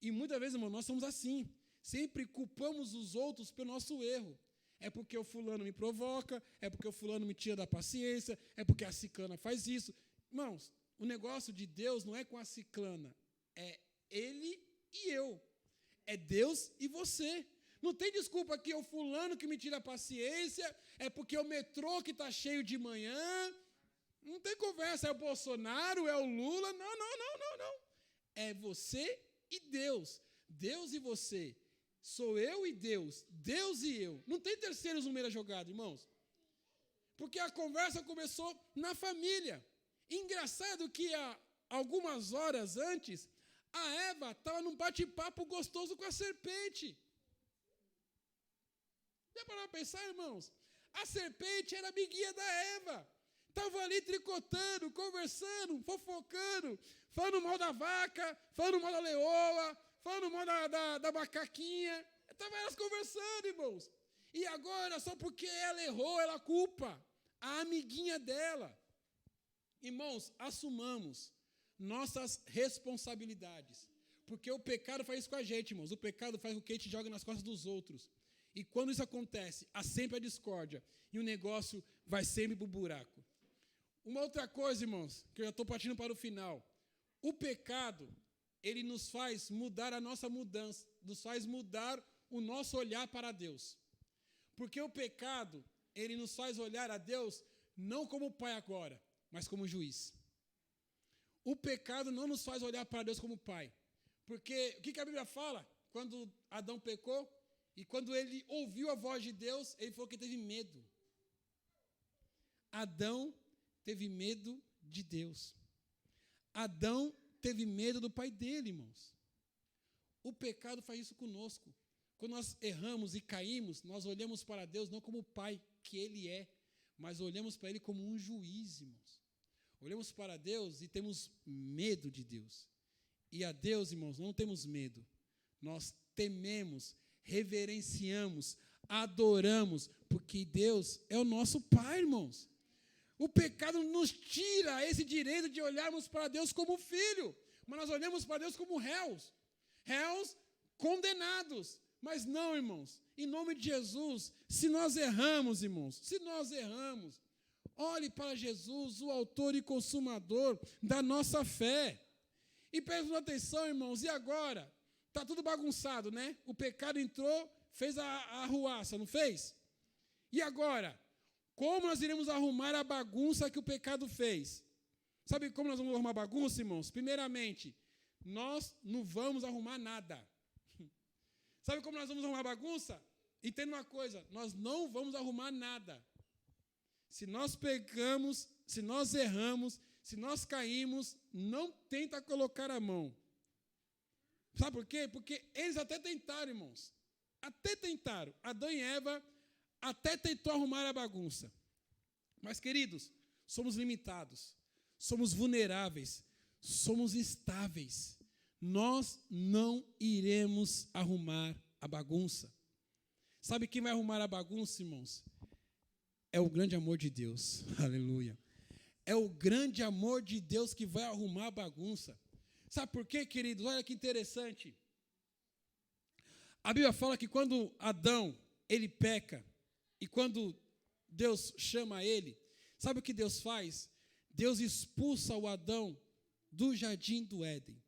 B: E muitas vezes, irmão, nós somos assim. Sempre culpamos os outros pelo nosso erro. É porque o fulano me provoca, é porque o fulano me tira da paciência, é porque a ciclana faz isso. Irmãos, o negócio de Deus não é com a ciclana, é ele e eu. É Deus e você. Não tem desculpa que é o fulano que me tira a paciência, é porque é o metrô que está cheio de manhã. Não tem conversa, é o Bolsonaro, é o Lula. Não. É você e Deus. Deus e você. Sou eu e Deus. Deus e eu. Não tem terceiros no meio da jogada, irmãos. Porque a conversa começou na família. Engraçado que há algumas horas antes, a Eva estava num bate-papo gostoso com a serpente. Já pararam para pensar, irmãos? A serpente era amiguinha da Eva. Estava ali tricotando, conversando, fofocando, falando mal da vaca, falando mal da leoa, falando mal da macaquinha. Estavam elas conversando, irmãos. E agora, só porque ela errou, ela culpa a amiguinha dela. Irmãos, assumamos nossas responsabilidades. Porque o pecado faz isso com a gente, irmãos. O pecado faz com que a gente jogue nas costas dos outros. E quando isso acontece, há sempre a discórdia. E o negócio vai sempre para o buraco. Uma outra coisa, irmãos, que eu já estou partindo para o final. O pecado, ele nos faz mudar a nossa mudança. Nos faz mudar o nosso olhar para Deus. Porque o pecado, ele nos faz olhar a Deus não como pai agora, mas como juiz. O pecado não nos faz olhar para Deus como pai. Porque o que a Bíblia fala? Quando Adão pecou, e quando ele ouviu a voz de Deus, ele falou que teve medo. Adão teve medo de Deus. Adão teve medo do pai dele, irmãos. O pecado faz isso conosco. Quando nós erramos e caímos, nós olhamos para Deus não como o pai que ele é, mas olhamos para ele como um juiz, irmãos. Olhamos para Deus e temos medo de Deus. E a Deus, irmãos, não temos medo. Nós tememos, reverenciamos, adoramos, porque Deus é o nosso Pai, irmãos. O pecado nos tira esse direito de olharmos para Deus como filho, mas nós olhamos para Deus como réus condenados. Mas não, irmãos, em nome de Jesus, se nós erramos, irmãos, olhe para Jesus, o autor e consumador da nossa fé. E prestem atenção, irmãos, e agora? Está tudo bagunçado, né? O pecado entrou, fez a arruaça, não fez? E agora? Como nós iremos arrumar a bagunça que o pecado fez? Sabe como nós vamos arrumar a bagunça, irmãos? Primeiramente, nós não vamos arrumar nada. Sabe como nós vamos arrumar a bagunça? Entenda uma coisa, nós não vamos arrumar nada. Se nós pecamos, se nós erramos, se nós caímos, não tenta colocar a mão. Sabe por quê? Porque eles até tentaram, irmãos. Até tentaram. Adão e Eva até tentou arrumar a bagunça. Mas, queridos, somos limitados. Somos vulneráveis. Somos instáveis. nós não iremos arrumar a bagunça. Sabe quem vai arrumar a bagunça, irmãos? É o grande amor de Deus. Aleluia. É o grande amor de Deus que vai arrumar a bagunça. Sabe por quê, queridos? Olha que interessante. A Bíblia fala que quando Adão, ele peca, e quando Deus chama ele, sabe o que Deus faz? Deus expulsa o Adão do jardim do Éden.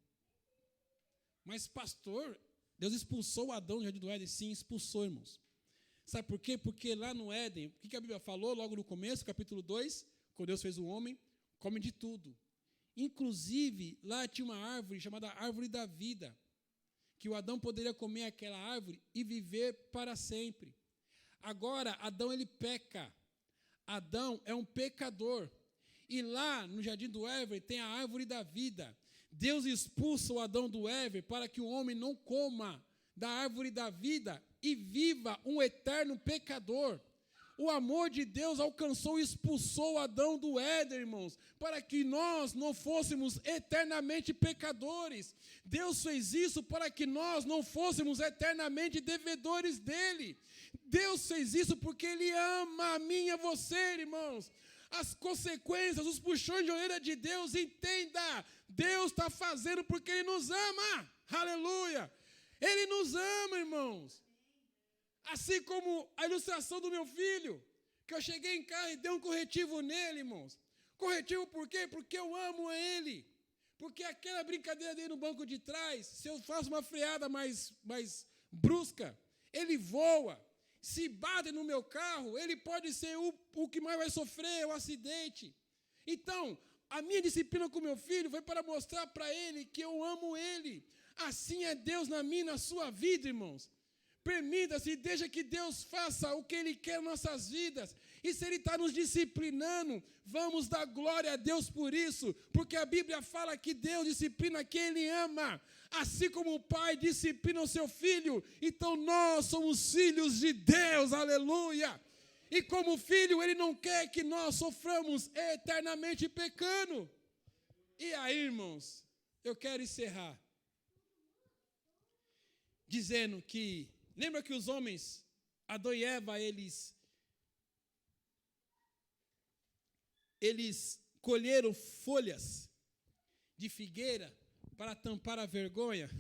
B: Mas, pastor, Deus expulsou o Adão do jardim do Éden? Sim, expulsou, irmãos. Sabe por quê? Porque lá no Éden, o que a Bíblia falou logo no começo, capítulo 2, quando Deus fez o homem, come de tudo. Inclusive, lá tinha uma árvore chamada árvore da vida, que o Adão poderia comer aquela árvore e viver para sempre. Agora, Adão, ele peca. Adão é um pecador. E lá no jardim do Éden tem a árvore da vida. Deus expulsa o Adão do Éden para que o homem não coma da árvore da vida e viva um eterno pecador. O amor de Deus alcançou e expulsou Adão do Éden, irmãos, para que nós não fôssemos eternamente pecadores. Deus fez isso para que nós não fôssemos eternamente devedores dele. Deus fez isso porque ele ama a mim e a você, irmãos. As consequências, os puxões de orelha de Deus, entenda, Deus está fazendo porque ele nos ama. Aleluia! Ele nos ama, irmãos. Assim como a ilustração do meu filho, que eu cheguei em casa e dei um corretivo nele, irmãos. Corretivo por quê? Porque eu amo a ele. Porque aquela brincadeira dele no banco de trás, se eu faço uma freada mais brusca, ele voa. Se bate no meu carro, ele pode ser o que mais vai sofrer, o acidente. Então, a minha disciplina com meu filho foi para mostrar para ele que eu amo ele. Assim é Deus na minha e na sua vida, irmãos. Permita-se, deixa que Deus faça o que Ele quer em nossas vidas. E se Ele está nos disciplinando, vamos dar glória a Deus por isso. Porque a Bíblia fala que Deus disciplina quem Ele ama. Assim como o pai disciplina o seu filho. Então nós somos filhos de Deus, aleluia. E como filho, Ele não quer que nós soframos eternamente pecando. E aí, irmãos, eu quero encerrar dizendo que lembra que os homens, Adão e Eva, eles colheram folhas de figueira para tampar a vergonha?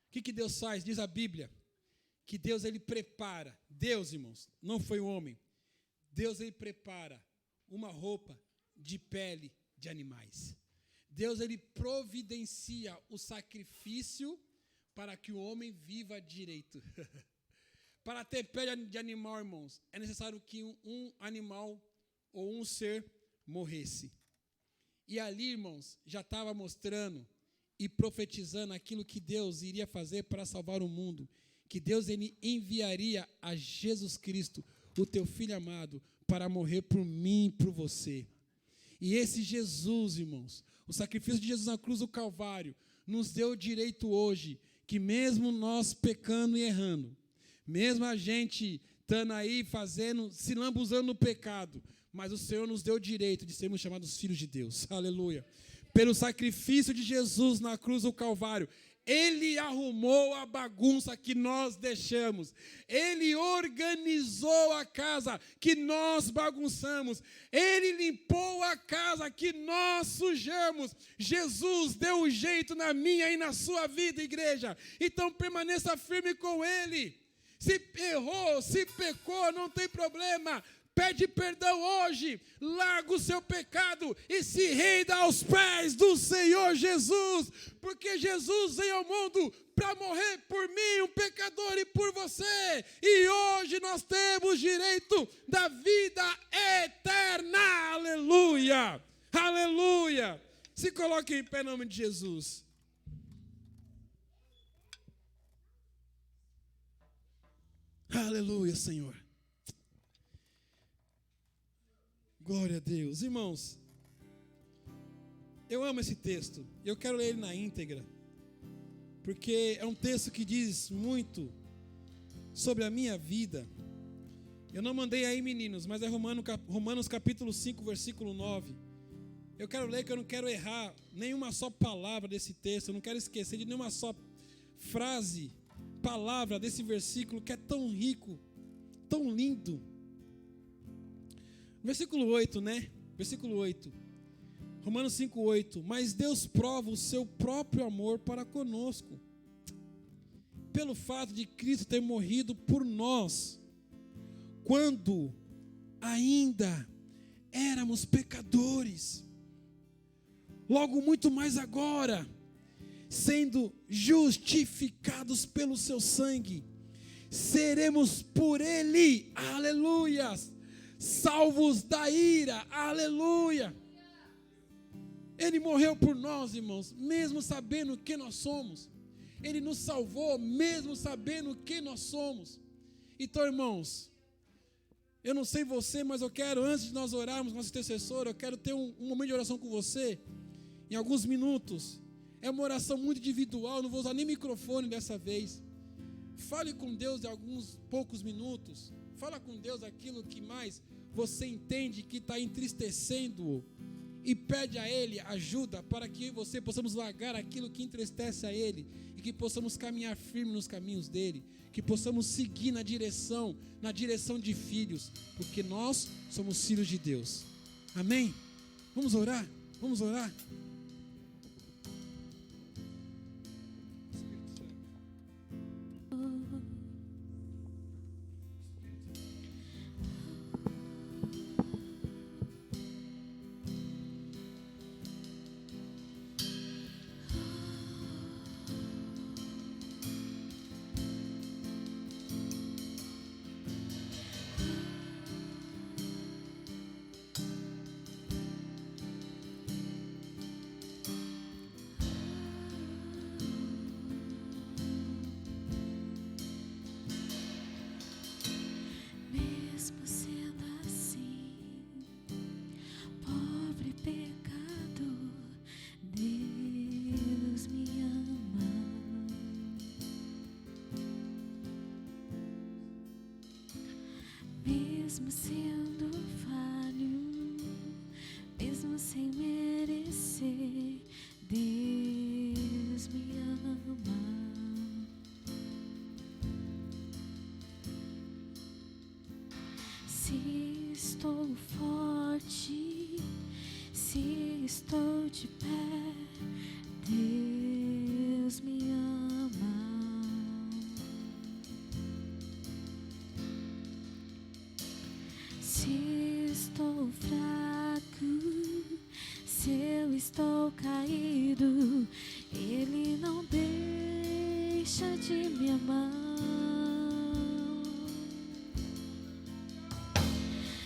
B: O que Deus faz? Diz a Bíblia, que Deus, ele prepara, Deus, irmãos, não foi o homem, Deus, ele prepara uma roupa de pele de animais. Deus, ele providencia o sacrifício para que o homem viva direito. Para ter pele de animal, irmãos, é necessário que um animal ou um ser morresse. E ali, irmãos, já estava mostrando e profetizando aquilo que Deus iria fazer para salvar o mundo. Que Deus, ele enviaria a Jesus Cristo, o teu Filho amado, para morrer por mim e por você. E esse Jesus, irmãos, o sacrifício de Jesus na cruz do Calvário, nos deu o direito hoje, que mesmo nós pecando e errando, mesmo a gente estando aí se lambuzando no pecado, mas o Senhor nos deu o direito de sermos chamados filhos de Deus, aleluia. Pelo sacrifício de Jesus na cruz do Calvário, Ele arrumou a bagunça que nós deixamos. Ele organizou a casa que nós bagunçamos. Ele limpou a casa que nós sujamos. Jesus deu um jeito na minha e na sua vida, igreja. Então permaneça firme com Ele. Se errou, se pecou, não tem problema. Pede perdão hoje, larga o seu pecado e se renda aos pés do Senhor Jesus, porque Jesus veio ao mundo para morrer por mim, um pecador, e por você, e hoje nós temos direito da vida eterna, aleluia, aleluia. Se coloque em pé em nome de Jesus. Aleluia, Senhor. Glória a Deus. Irmãos, eu amo esse texto. Eu quero ler ele na íntegra, porque é um texto que diz muito sobre a minha vida. Eu não mandei aí, meninos, mas é Romanos capítulo 5, versículo 9. Eu quero ler que eu não quero errar nenhuma só palavra desse texto. Eu não quero esquecer de nenhuma só frase, palavra desse versículo que é tão rico, tão lindo. Versículo 8, né? Versículo 8. Romanos 5:8. Mas Deus prova o seu próprio amor para conosco, pelo fato de Cristo ter morrido por nós, quando ainda éramos pecadores. Logo muito mais agora, sendo justificados pelo seu sangue, seremos por ele, aleluia, salvos da ira, aleluia. Ele morreu por nós, irmãos, mesmo sabendo quem nós somos. Ele nos salvou, mesmo sabendo quem nós somos. Então, irmãos, eu não sei você, mas eu quero, antes de nós orarmos, nosso intercessor, eu quero ter um momento de oração com você, em alguns minutos. É uma oração muito individual, não vou usar nem microfone dessa vez. Fale com Deus em alguns poucos minutos. Fala com Deus aquilo que mais você entende que está entristecendo-o, e pede a Ele ajuda para que você possamos largar aquilo que entristece a Ele, e que possamos caminhar firme nos caminhos dEle, que possamos seguir na direção de filhos, porque nós somos filhos de Deus. Amém? Vamos orar? Vamos orar?
A: Mesmo sendo falho, mesmo sem merecer, Deus me ama. Se estou forte, se estou de pé, Deus me ama. Se estou fraco, se eu estou caído, Ele não deixa de me amar.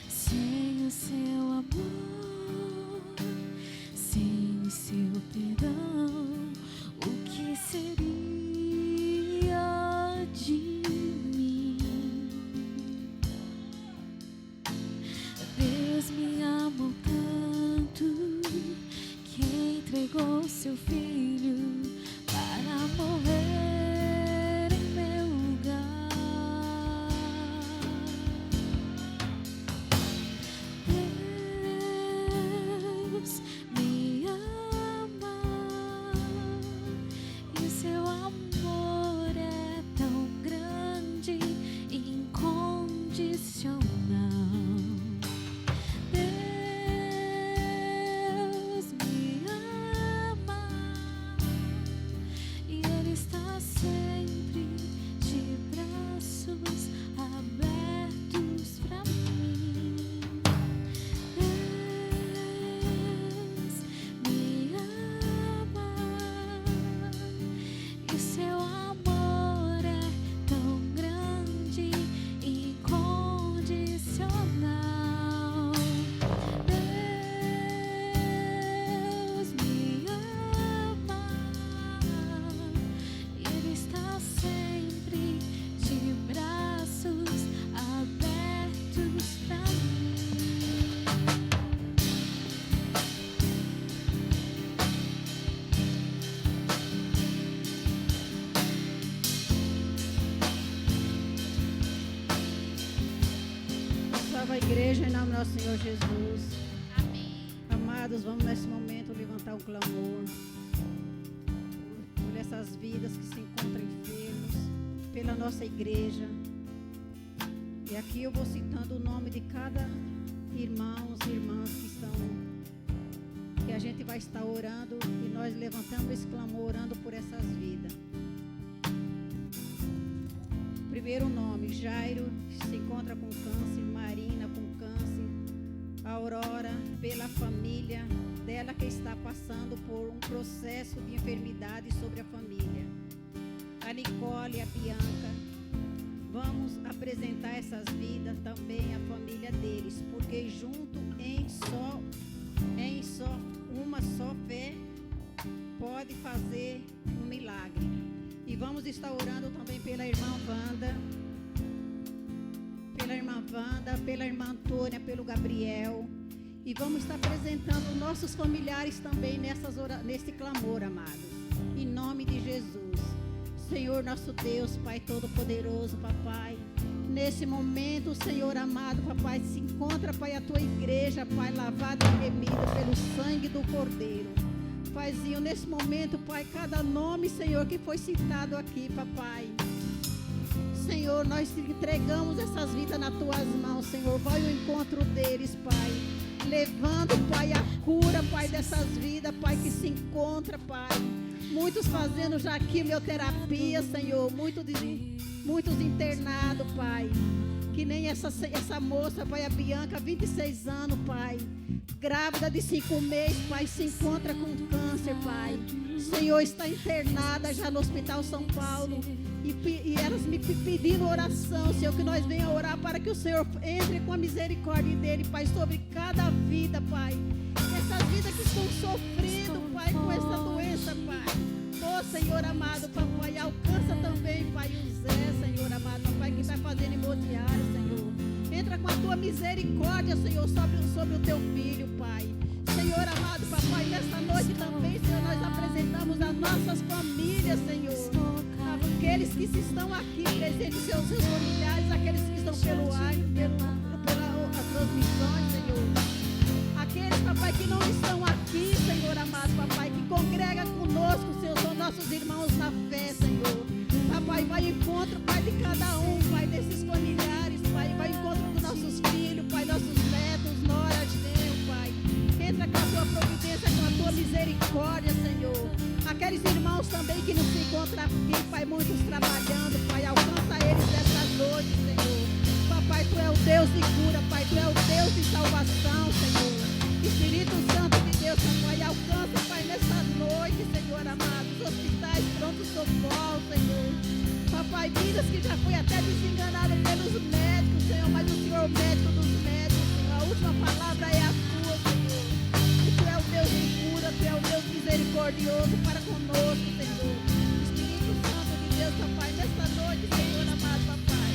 A: Sem o seu amor, sem o seu perdão, o que seria de mim? Deus me amou tanto que entregou seu filho para morrer em meu lugar. Deus me ama e o seu amor é tão grande e incondicional. Deus me ama e Ele está sempre de braços abertos para mim. Deus me ama e o seu amor é tão grande e incondicional. Deus me ama e Ele está sempre de braços abertos para mim.
C: Salve a igreja em nome do nosso Senhor Jesus.
A: Amém.
C: Amado amados, vamos nesse momento levantar um clamor por essas vidas que se encontram enfermos, pela nossa igreja. E aqui eu vou citando o nome de cada irmãos e irmãs que a gente vai estar orando, e nós levantamos esse clamor orando por essas vidas. Primeiro nome, Jairo, que se encontra com câncer, Marina com câncer, Aurora, pela família dela que está passando por um processo de enfermidade sobre a família, a Nicole e a Bianca. Vamos apresentar essas vidas também à família deles, porque junto em uma só fé pode fazer um milagre. E vamos estar orando também pela irmã Wanda, pela irmã Antônia, pelo Gabriel. E vamos estar apresentando nossos familiares também nesse clamor, amados. Em nome de Jesus. Senhor nosso Deus, Pai Todo-Poderoso, Papai. Nesse momento, Senhor amado, Papai, se encontra, Pai, a tua igreja, Pai, lavada e remida pelo sangue do Cordeiro. Paizinho, nesse momento, Pai, cada nome, Senhor, que foi citado aqui, Papai. Senhor, nós entregamos essas vidas nas tuas mãos, Senhor. Vai ao encontro deles, Pai. Levando, Pai, a cura, Pai, dessas vidas, Pai, que se encontra, Pai. Muitos fazendo já quimioterapia, Senhor. Muitos internados, Pai. Que nem essa moça, Pai, a Bianca, 26 anos, Pai. Grávida de 5 meses, Pai, se encontra com câncer, Pai. Senhor, está internada já no Hospital São Paulo. E elas me pedindo oração, Senhor, que nós venhamos orar para que o Senhor entre com a misericórdia dele, Pai, sobre cada vida, Pai. Essas vidas que estão sofrendo, Pai, com essa doença, Pai. Oh, Senhor amado, Papai, alcança também, Pai, o Zé, Senhor amado, Papai, que está fazendo imobiliário, Senhor. Entra com a tua misericórdia, Senhor, sobre o teu filho, Pai. Senhor amado, Papai, nessa noite também, Senhor, nós apresentamos as nossas famílias, Senhor. Aqueles que estão aqui presentes, seus familiares, aqueles que estão pelo ar, pelas transmissões, Senhor. Aqueles, Papai, que não estão aqui, Senhor amado, Papai, que congrega conosco, Senhor, são nossos irmãos na fé, Senhor. Papai, vai em encontro, Pai, de cada um, Pai, desses familiares, Pai, vai em encontro dos nossos filhos, Pai, nossos netos, noras, Deus, Pai. Entra com a tua providência, com a tua misericórdia, Senhor. Aqueles irmãos também que não se encontram aqui, Pai, muitos trabalhando, Pai, alcança eles nessa noite, Senhor. Papai, Tu é o Deus de cura, Pai, Tu é o Deus de salvação, Senhor. Espírito Santo de Deus, Papai, alcança, Pai, nessa noite, Senhor amado, os hospitais pronto socorro, Senhor. Papai, vidas que já foi até desenganado pelos médicos, Senhor, mas o Senhor é o médico dos médicos, Senhor. A última palavra é a Tua, Senhor. E Tu é o Deus de cura, Tu é o Deus misericordioso para conosco, Senhor. Espírito Santo de Deus, Papai, nesta noite, Senhor amado, Papai.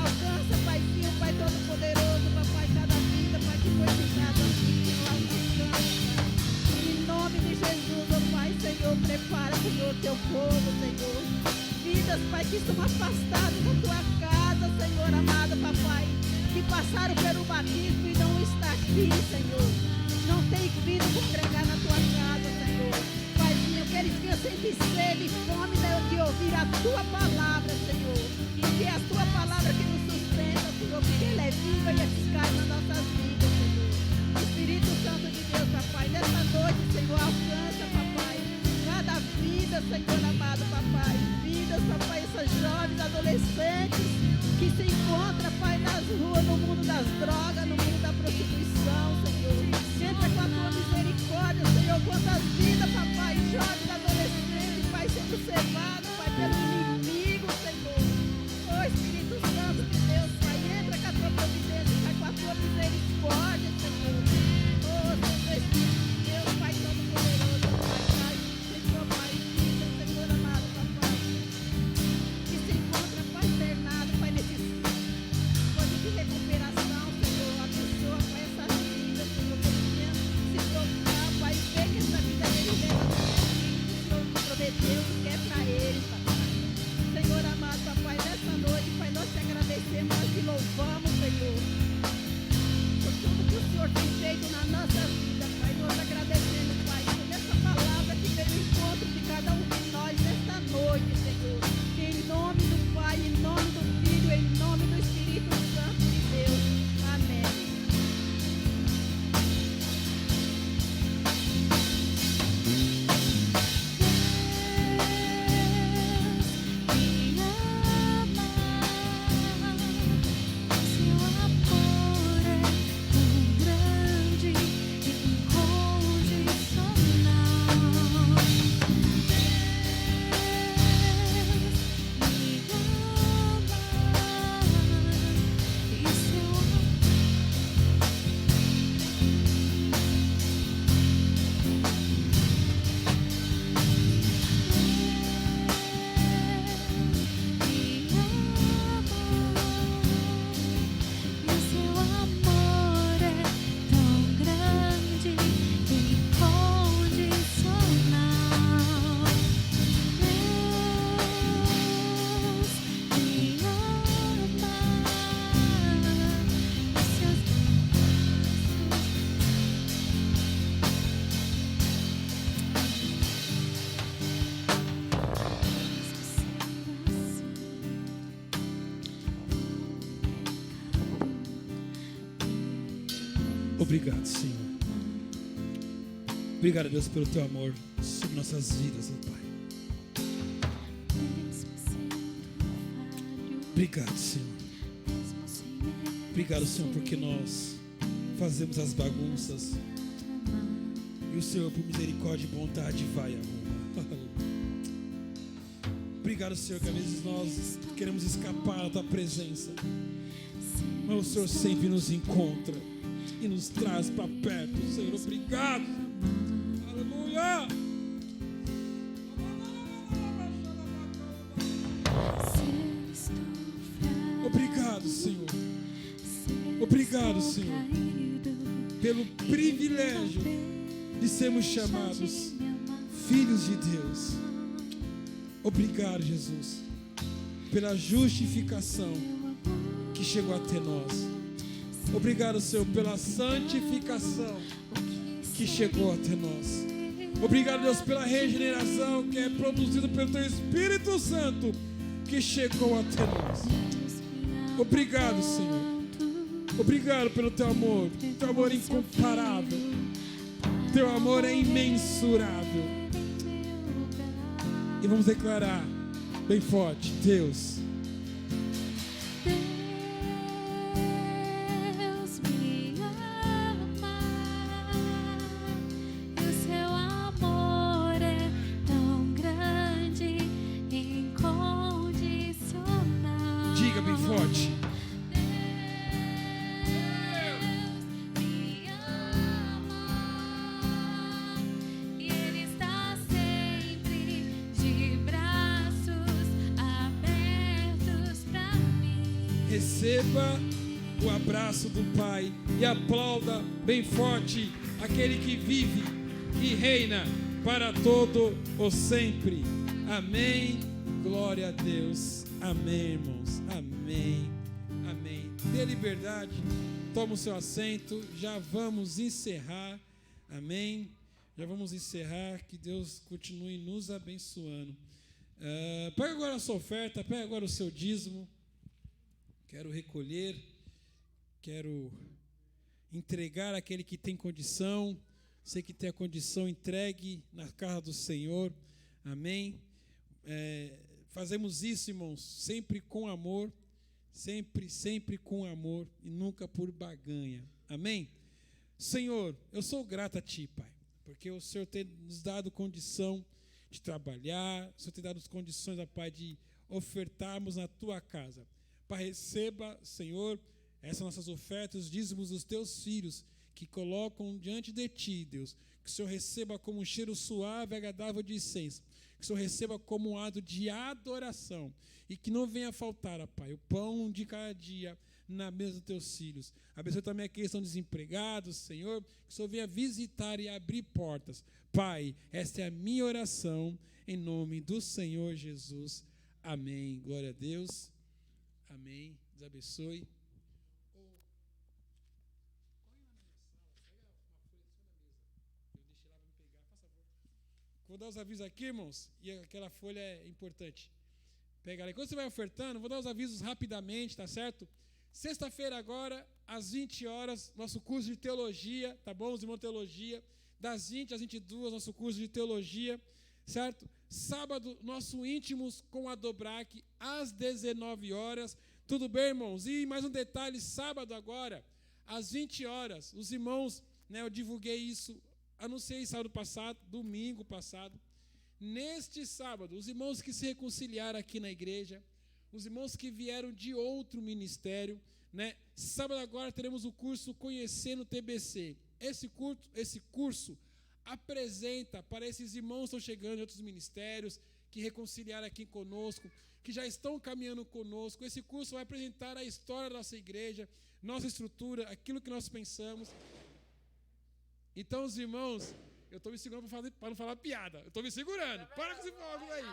C: Alcança, Paizinho, Pai Todo-Poderoso, Papai, cada vida, Pai, que foi citado aqui, Senhor, alcançando, Pai. Em nome de Jesus, ó Pai, Senhor, prepara, Senhor, Teu povo, Senhor. Vidas, Pai, que estão afastadas da Tua casa, Senhor amado, Papai, que passaram pelo batismo e não está aqui, Senhor. Não tem vindo congregar na Tua casa, Senhor. Paizinho, que eles tenham sempre sede e fome de ouvir a Tua palavra, Senhor. Que é a Tua palavra que nos sustenta, Senhor, porque ela é viva e eficaz nas nossas vidas, Senhor. Espírito Santo de Deus, Papai, nessa noite, Senhor, alcança, Papai, cada vida, Senhor amado, Papai. Vidas, Papai, essas jovens, adolescentes que se encontram, Pai, nas ruas, no mundo das drogas, no mundo da prostituição, Senhor. Entra com a Tua misericórdia, Senhor, quantas vidas, Papai, jovens, adolescentes, Pai, sendo cevados, Pai, pelo inimigo, Senhor. Oh, Espírito Santo de Deus, Pai, entra com a Tua providência, Pai, com a Tua misericórdia, Senhor. Oh, Santo Espírito de Deus, Pai, Todo-Poderoso, Pai, Senhor, Pai, vida, Senhor amado, Papai, que se encontra, Pai, internado, Pai, nesses coisas de recuperação, Senhor, abençoa, Pai, essas vidas, Senhor, que venha se procurar, Pai, vê que essa vida dele leva a Senhor, que prometeu, que é para eles, Papai.
B: Obrigado, Senhor. Obrigado, Deus, pelo teu amor sobre nossas vidas, ó Pai. Obrigado, Senhor. Obrigado, Senhor, porque nós fazemos as bagunças e o Senhor, por misericórdia e bondade, vai arrumar. Obrigado, Senhor, que às vezes nós queremos escapar da tua presença, mas o Senhor sempre nos encontra e nos traz para perto. Senhor, obrigado. Aleluia. Obrigado, Senhor. Obrigado, Senhor, pelo privilégio de sermos chamados filhos de Deus. Obrigado, Jesus, pela justificação que chegou até nós. Obrigado, Senhor, pela santificação que chegou até nós. Obrigado, Deus, pela regeneração que é produzida pelo Teu Espírito Santo que chegou até nós. Obrigado, Senhor. Obrigado pelo Teu amor. Teu amor é incomparável. Teu amor é imensurável. E vamos declarar bem forte: Deus,
A: me ama, e o seu amor é tão grande, incondicional.
B: diga bem forte. Receba o abraço do Pai e aplauda bem forte aquele que vive e reina para todo o sempre. Amém. Glória a Deus. Amém, irmãos. Amém. Amém. Dê liberdade. Toma o seu assento. Já vamos encerrar. Amém. Já vamos encerrar. Que Deus continue nos abençoando. Pega agora a sua oferta. Pega agora o seu dízimo. Quero recolher, quero entregar àquele que tem condição. Você que tem a condição, entregue na casa do Senhor. Amém? Fazemos isso, irmãos, sempre com amor, sempre com amor e nunca por barganha. Amém? Senhor, eu sou grato a Ti, Pai, porque o Senhor tem nos dado condição de trabalhar, o Senhor tem dado condições, ó Pai, de ofertarmos na Tua casa. Pai, receba, Senhor, essas nossas ofertas, os dízimos dos Teus filhos, que colocam diante de Ti, Deus. Que o Senhor receba como um cheiro suave e agradável de incenso. Que o Senhor receba como um ato de adoração. E que não venha faltar, ó Pai, o pão de cada dia na mesa dos Teus filhos. Abençoe também aqueles que estão desempregados, Senhor. Que o Senhor venha visitar e abrir portas. Pai, esta é a minha oração, em nome do Senhor Jesus. Amém. Glória a Deus. Amém. Deus abençoe. Vou dar os avisos aqui, irmãos. E aquela folha é importante. Pega lá. Quando você vai ofertando, vou dar os avisos rapidamente, tá certo? Sexta-feira agora, às 20 horas, nosso curso de teologia, tá bom? Os irmãos de teologia. Das 20 às 22, nosso curso de teologia, certo? Sábado, nosso íntimos com a Dobrac, às 19 horas. Tudo bem, irmãos? E mais um detalhe, sábado agora, às 20 horas, os irmãos, eu divulguei isso, anunciei sábado passado, domingo passado. Neste sábado, os irmãos que se reconciliaram aqui na igreja, os irmãos que vieram de outro ministério, sábado agora teremos o curso Conhecendo o TBC. Esse curso apresenta para esses irmãos que estão chegando de outros ministérios, que reconciliaram aqui conosco, que já estão caminhando conosco. Esse curso vai apresentar a história da nossa igreja, nossa estrutura, aquilo que nós pensamos. Então, os irmãos, eu estou me segurando para não falar piada. Eu estou me segurando. Para com esse fogo aí.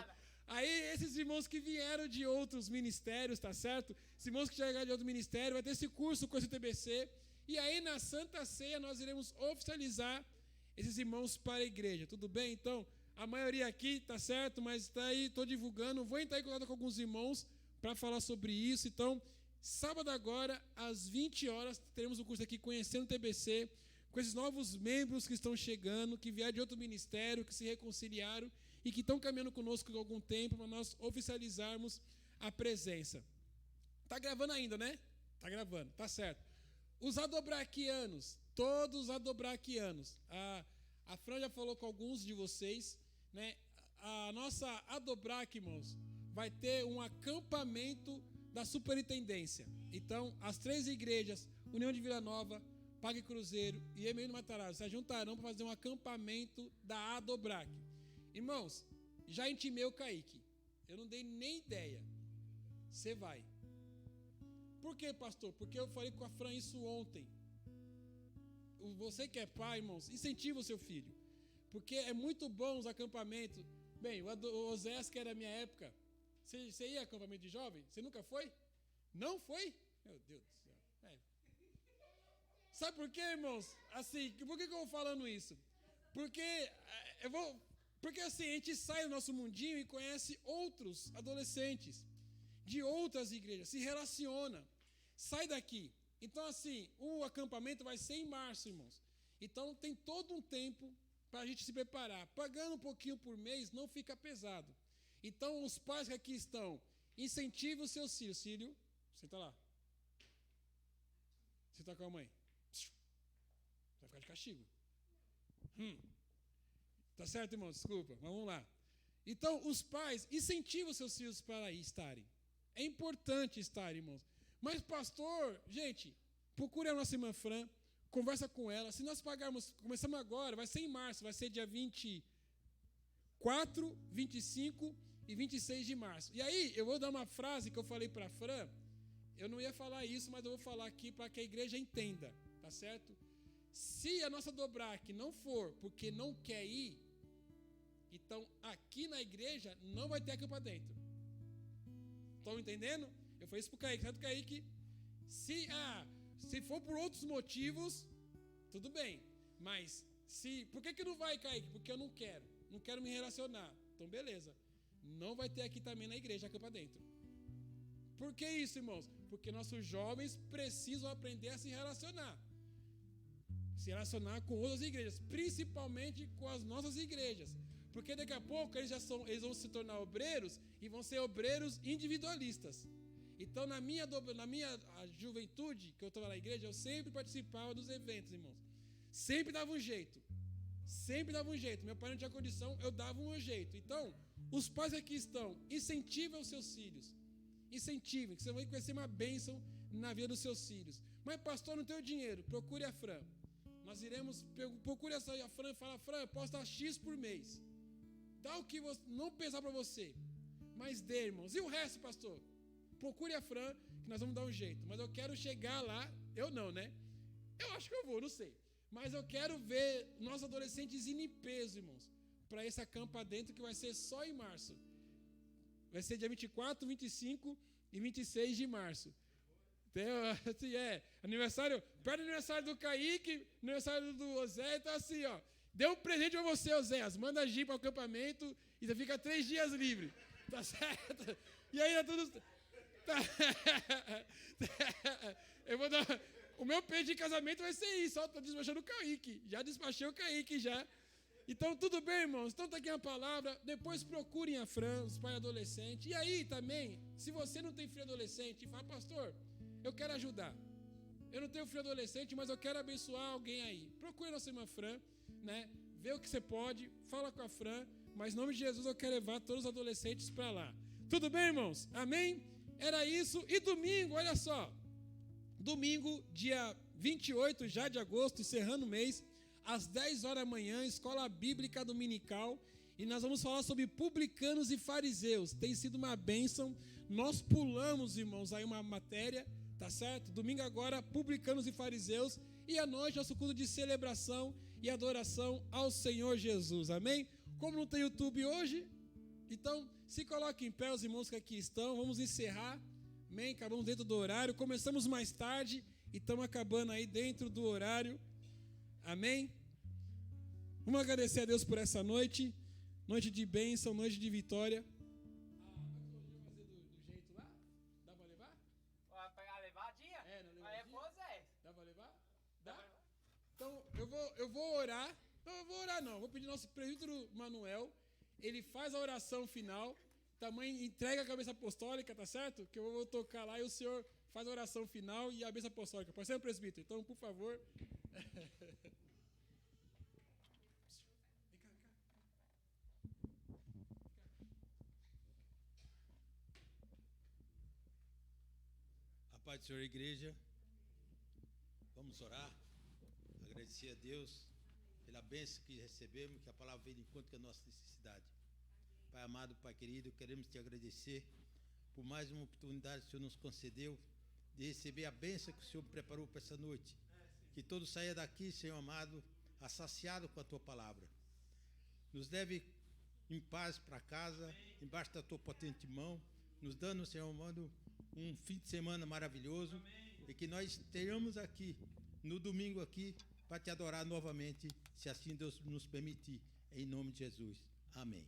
B: Aí, esses irmãos que vieram de outros ministérios, tá certo? Esses irmãos que chegaram de outro ministério, vai ter esse curso com esse TBC. E aí, na Santa Ceia, nós iremos oficializar esses irmãos para a igreja. Tudo bem? Então, a maioria aqui, tá certo? Mas está aí, estou divulgando. Vou entrar em contato com alguns irmãos para falar sobre isso. Então, sábado agora, às 20 horas, teremos um curso aqui Conhecendo o TBC, com esses novos membros que estão chegando, que vieram de outro ministério, que se reconciliaram e que estão caminhando conosco há algum tempo para nós oficializarmos a presença. Está gravando ainda, né? Está gravando, tá certo. Os adobraquianos, todos os adobraquianos. A Fran já falou com alguns de vocês, né? A nossa Adobrac, irmãos, vai ter um acampamento da superintendência. Então, as 3 igrejas, União de Vila Nova, Pague Cruzeiro e Emílio Matarazzo, se juntarão para fazer um acampamento da Adobrac. Irmãos, já intimei o Kaique. Eu não dei nem ideia. Você vai. Por quê, pastor? Porque eu falei com a Fran isso ontem. Você que é pai, irmãos, incentiva o seu filho. Porque é muito bom os acampamentos. Bem, o Oséias, que era da minha época, você ia a acampamento de jovem? Você nunca foi? Não foi? Meu Deus do céu. Sabe por quê, irmãos? Assim, por que eu vou falando isso? Porque assim, a gente sai do nosso mundinho e conhece outros adolescentes de outras igrejas, se relaciona, sai daqui. Então, assim, o acampamento vai ser em março, irmãos. Então, tem todo um tempo para a gente se preparar. Pagando um pouquinho por mês, não fica pesado. Então, os pais que aqui estão, incentivem os seus filhos. Cílio, senta lá. Senta com a mãe. Vai ficar de castigo. Tá certo, irmão? Desculpa, mas vamos lá. Então, os pais incentivam os seus filhos para estarem. É importante estar, irmãos. Mas, pastor, gente, procure a nossa irmã Fran, conversa com ela. Se nós pagarmos, começamos agora, vai ser em março, vai ser dia 24, 25 e 26 de março. E aí, eu vou dar uma frase que eu falei para a Fran. Eu não ia falar isso, mas eu vou falar aqui para que a igreja entenda, tá certo? Se a nossa Adobrac não for porque não quer ir, então aqui na igreja não vai ter acampa dentro. Estão entendendo? Eu falei isso para o Kaique, certo, Kaique? Se for por outros motivos, tudo bem. Mas, por que não vai, Kaique? Porque eu não quero me relacionar. Então, beleza. Não vai ter aqui também na igreja acampa dentro. Por que isso, irmãos? Porque nossos jovens precisam aprender a se relacionar. Se relacionar com outras igrejas, principalmente com as nossas igrejas. Porque daqui a pouco eles vão se tornar obreiros e vão ser obreiros individualistas. Então, na minha juventude, que eu estava na igreja, eu sempre participava dos eventos, irmãos. Sempre dava um jeito. Meu pai não tinha condição, eu dava um jeito. Então, os pais aqui estão, incentivem os seus filhos. Incentivem, que você vai conhecer uma bênção na vida dos seus filhos. Mas, pastor, não tenho dinheiro, procure a Fran. Nós procure a Fran e fala, Fran, eu posso dar X por mês. Dá o que não pesar para você, mas dê, irmãos. E o resto, pastor? Procure a Fran, que nós vamos dar um jeito. Mas eu quero chegar lá, eu não, né? Eu acho que eu vou, não sei. Mas eu quero ver nossos adolescentes indo em peso, irmãos, para esse acampa dentro que vai ser só em março. Vai ser dia 24, 25 e 26 de março. Assim, aniversário, perto do aniversário do Kaique, aniversário do Osé, então assim, ó. Dê um presente para você, Oséias. Manda a Jeep para o acampamento e você fica 3 dias livre. Tá certo? E aí, tudo... Eu vou dar... O meu pedido de casamento vai ser isso. Estou despachando o Kaique. Já despachei o Kaique, já. Então, tudo bem, irmãos? Então, está aqui a palavra. Depois procurem a Fran, os pais adolescentes. E aí, também, se você não tem filho adolescente, fala, pastor, eu quero ajudar. Eu não tenho filho adolescente, mas eu quero abençoar alguém aí. Procure a nossa irmã Fran, né? Vê o que você pode, fala com a Fran, mas em nome de Jesus eu quero levar todos os adolescentes para lá. Tudo bem, irmãos? Amém? Era isso. E domingo, olha só. Domingo, dia 28 já de agosto, encerrando o mês, às 10 horas da manhã, Escola Bíblica Dominical. E nós vamos falar sobre publicanos e fariseus. Tem sido uma bênção. Nós pulamos, irmãos, aí uma matéria, tá certo? Domingo agora, publicanos e fariseus. E à noite, nosso culto de celebração e adoração ao Senhor Jesus. Amém? Como não tem YouTube hoje, então se coloque em pé os irmãos que aqui estão. Vamos encerrar. Amém? Acabamos dentro do horário. Começamos mais tarde e estamos acabando aí dentro do horário. Amém? Vamos agradecer a Deus por essa noite. Noite de bênção, noite de vitória. A tecnologia vai fazer do jeito lá? Dá para levar? Dá para levar? Dá? Então, eu vou orar. Não, vou pedir nosso presbítero Manuel. Ele faz a oração final. Também entrega a cabeça apostólica, tá certo? Que eu vou tocar lá e o senhor faz a oração final e a bênção apostólica. Pode ser, presbítero? Então, por favor.
D: A paz do Senhor, igreja. Vamos orar. Agradecer a Deus pela bênção que recebemos, que a palavra veio de encontro com a nossa necessidade. Pai amado, Pai querido, queremos te agradecer por mais uma oportunidade que o Senhor nos concedeu de receber a bênção que o Senhor preparou para essa noite. Que todos saiam daqui, Senhor amado, saciado com a tua palavra. Nos leve em paz para casa, embaixo da tua potente mão, nos dando, Senhor amado, um fim de semana maravilhoso. E que nós tenhamos aqui, no domingo aqui, para te adorar novamente, se assim Deus nos permitir. Em nome de Jesus. Amém.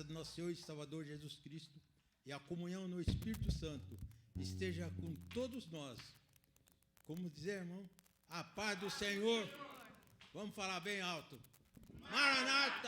D: Do nosso Senhor e Salvador Jesus Cristo e a comunhão no Espírito Santo esteja com todos nós. Como dizer, irmão? A paz do Senhor. Vamos falar bem alto. Maranata!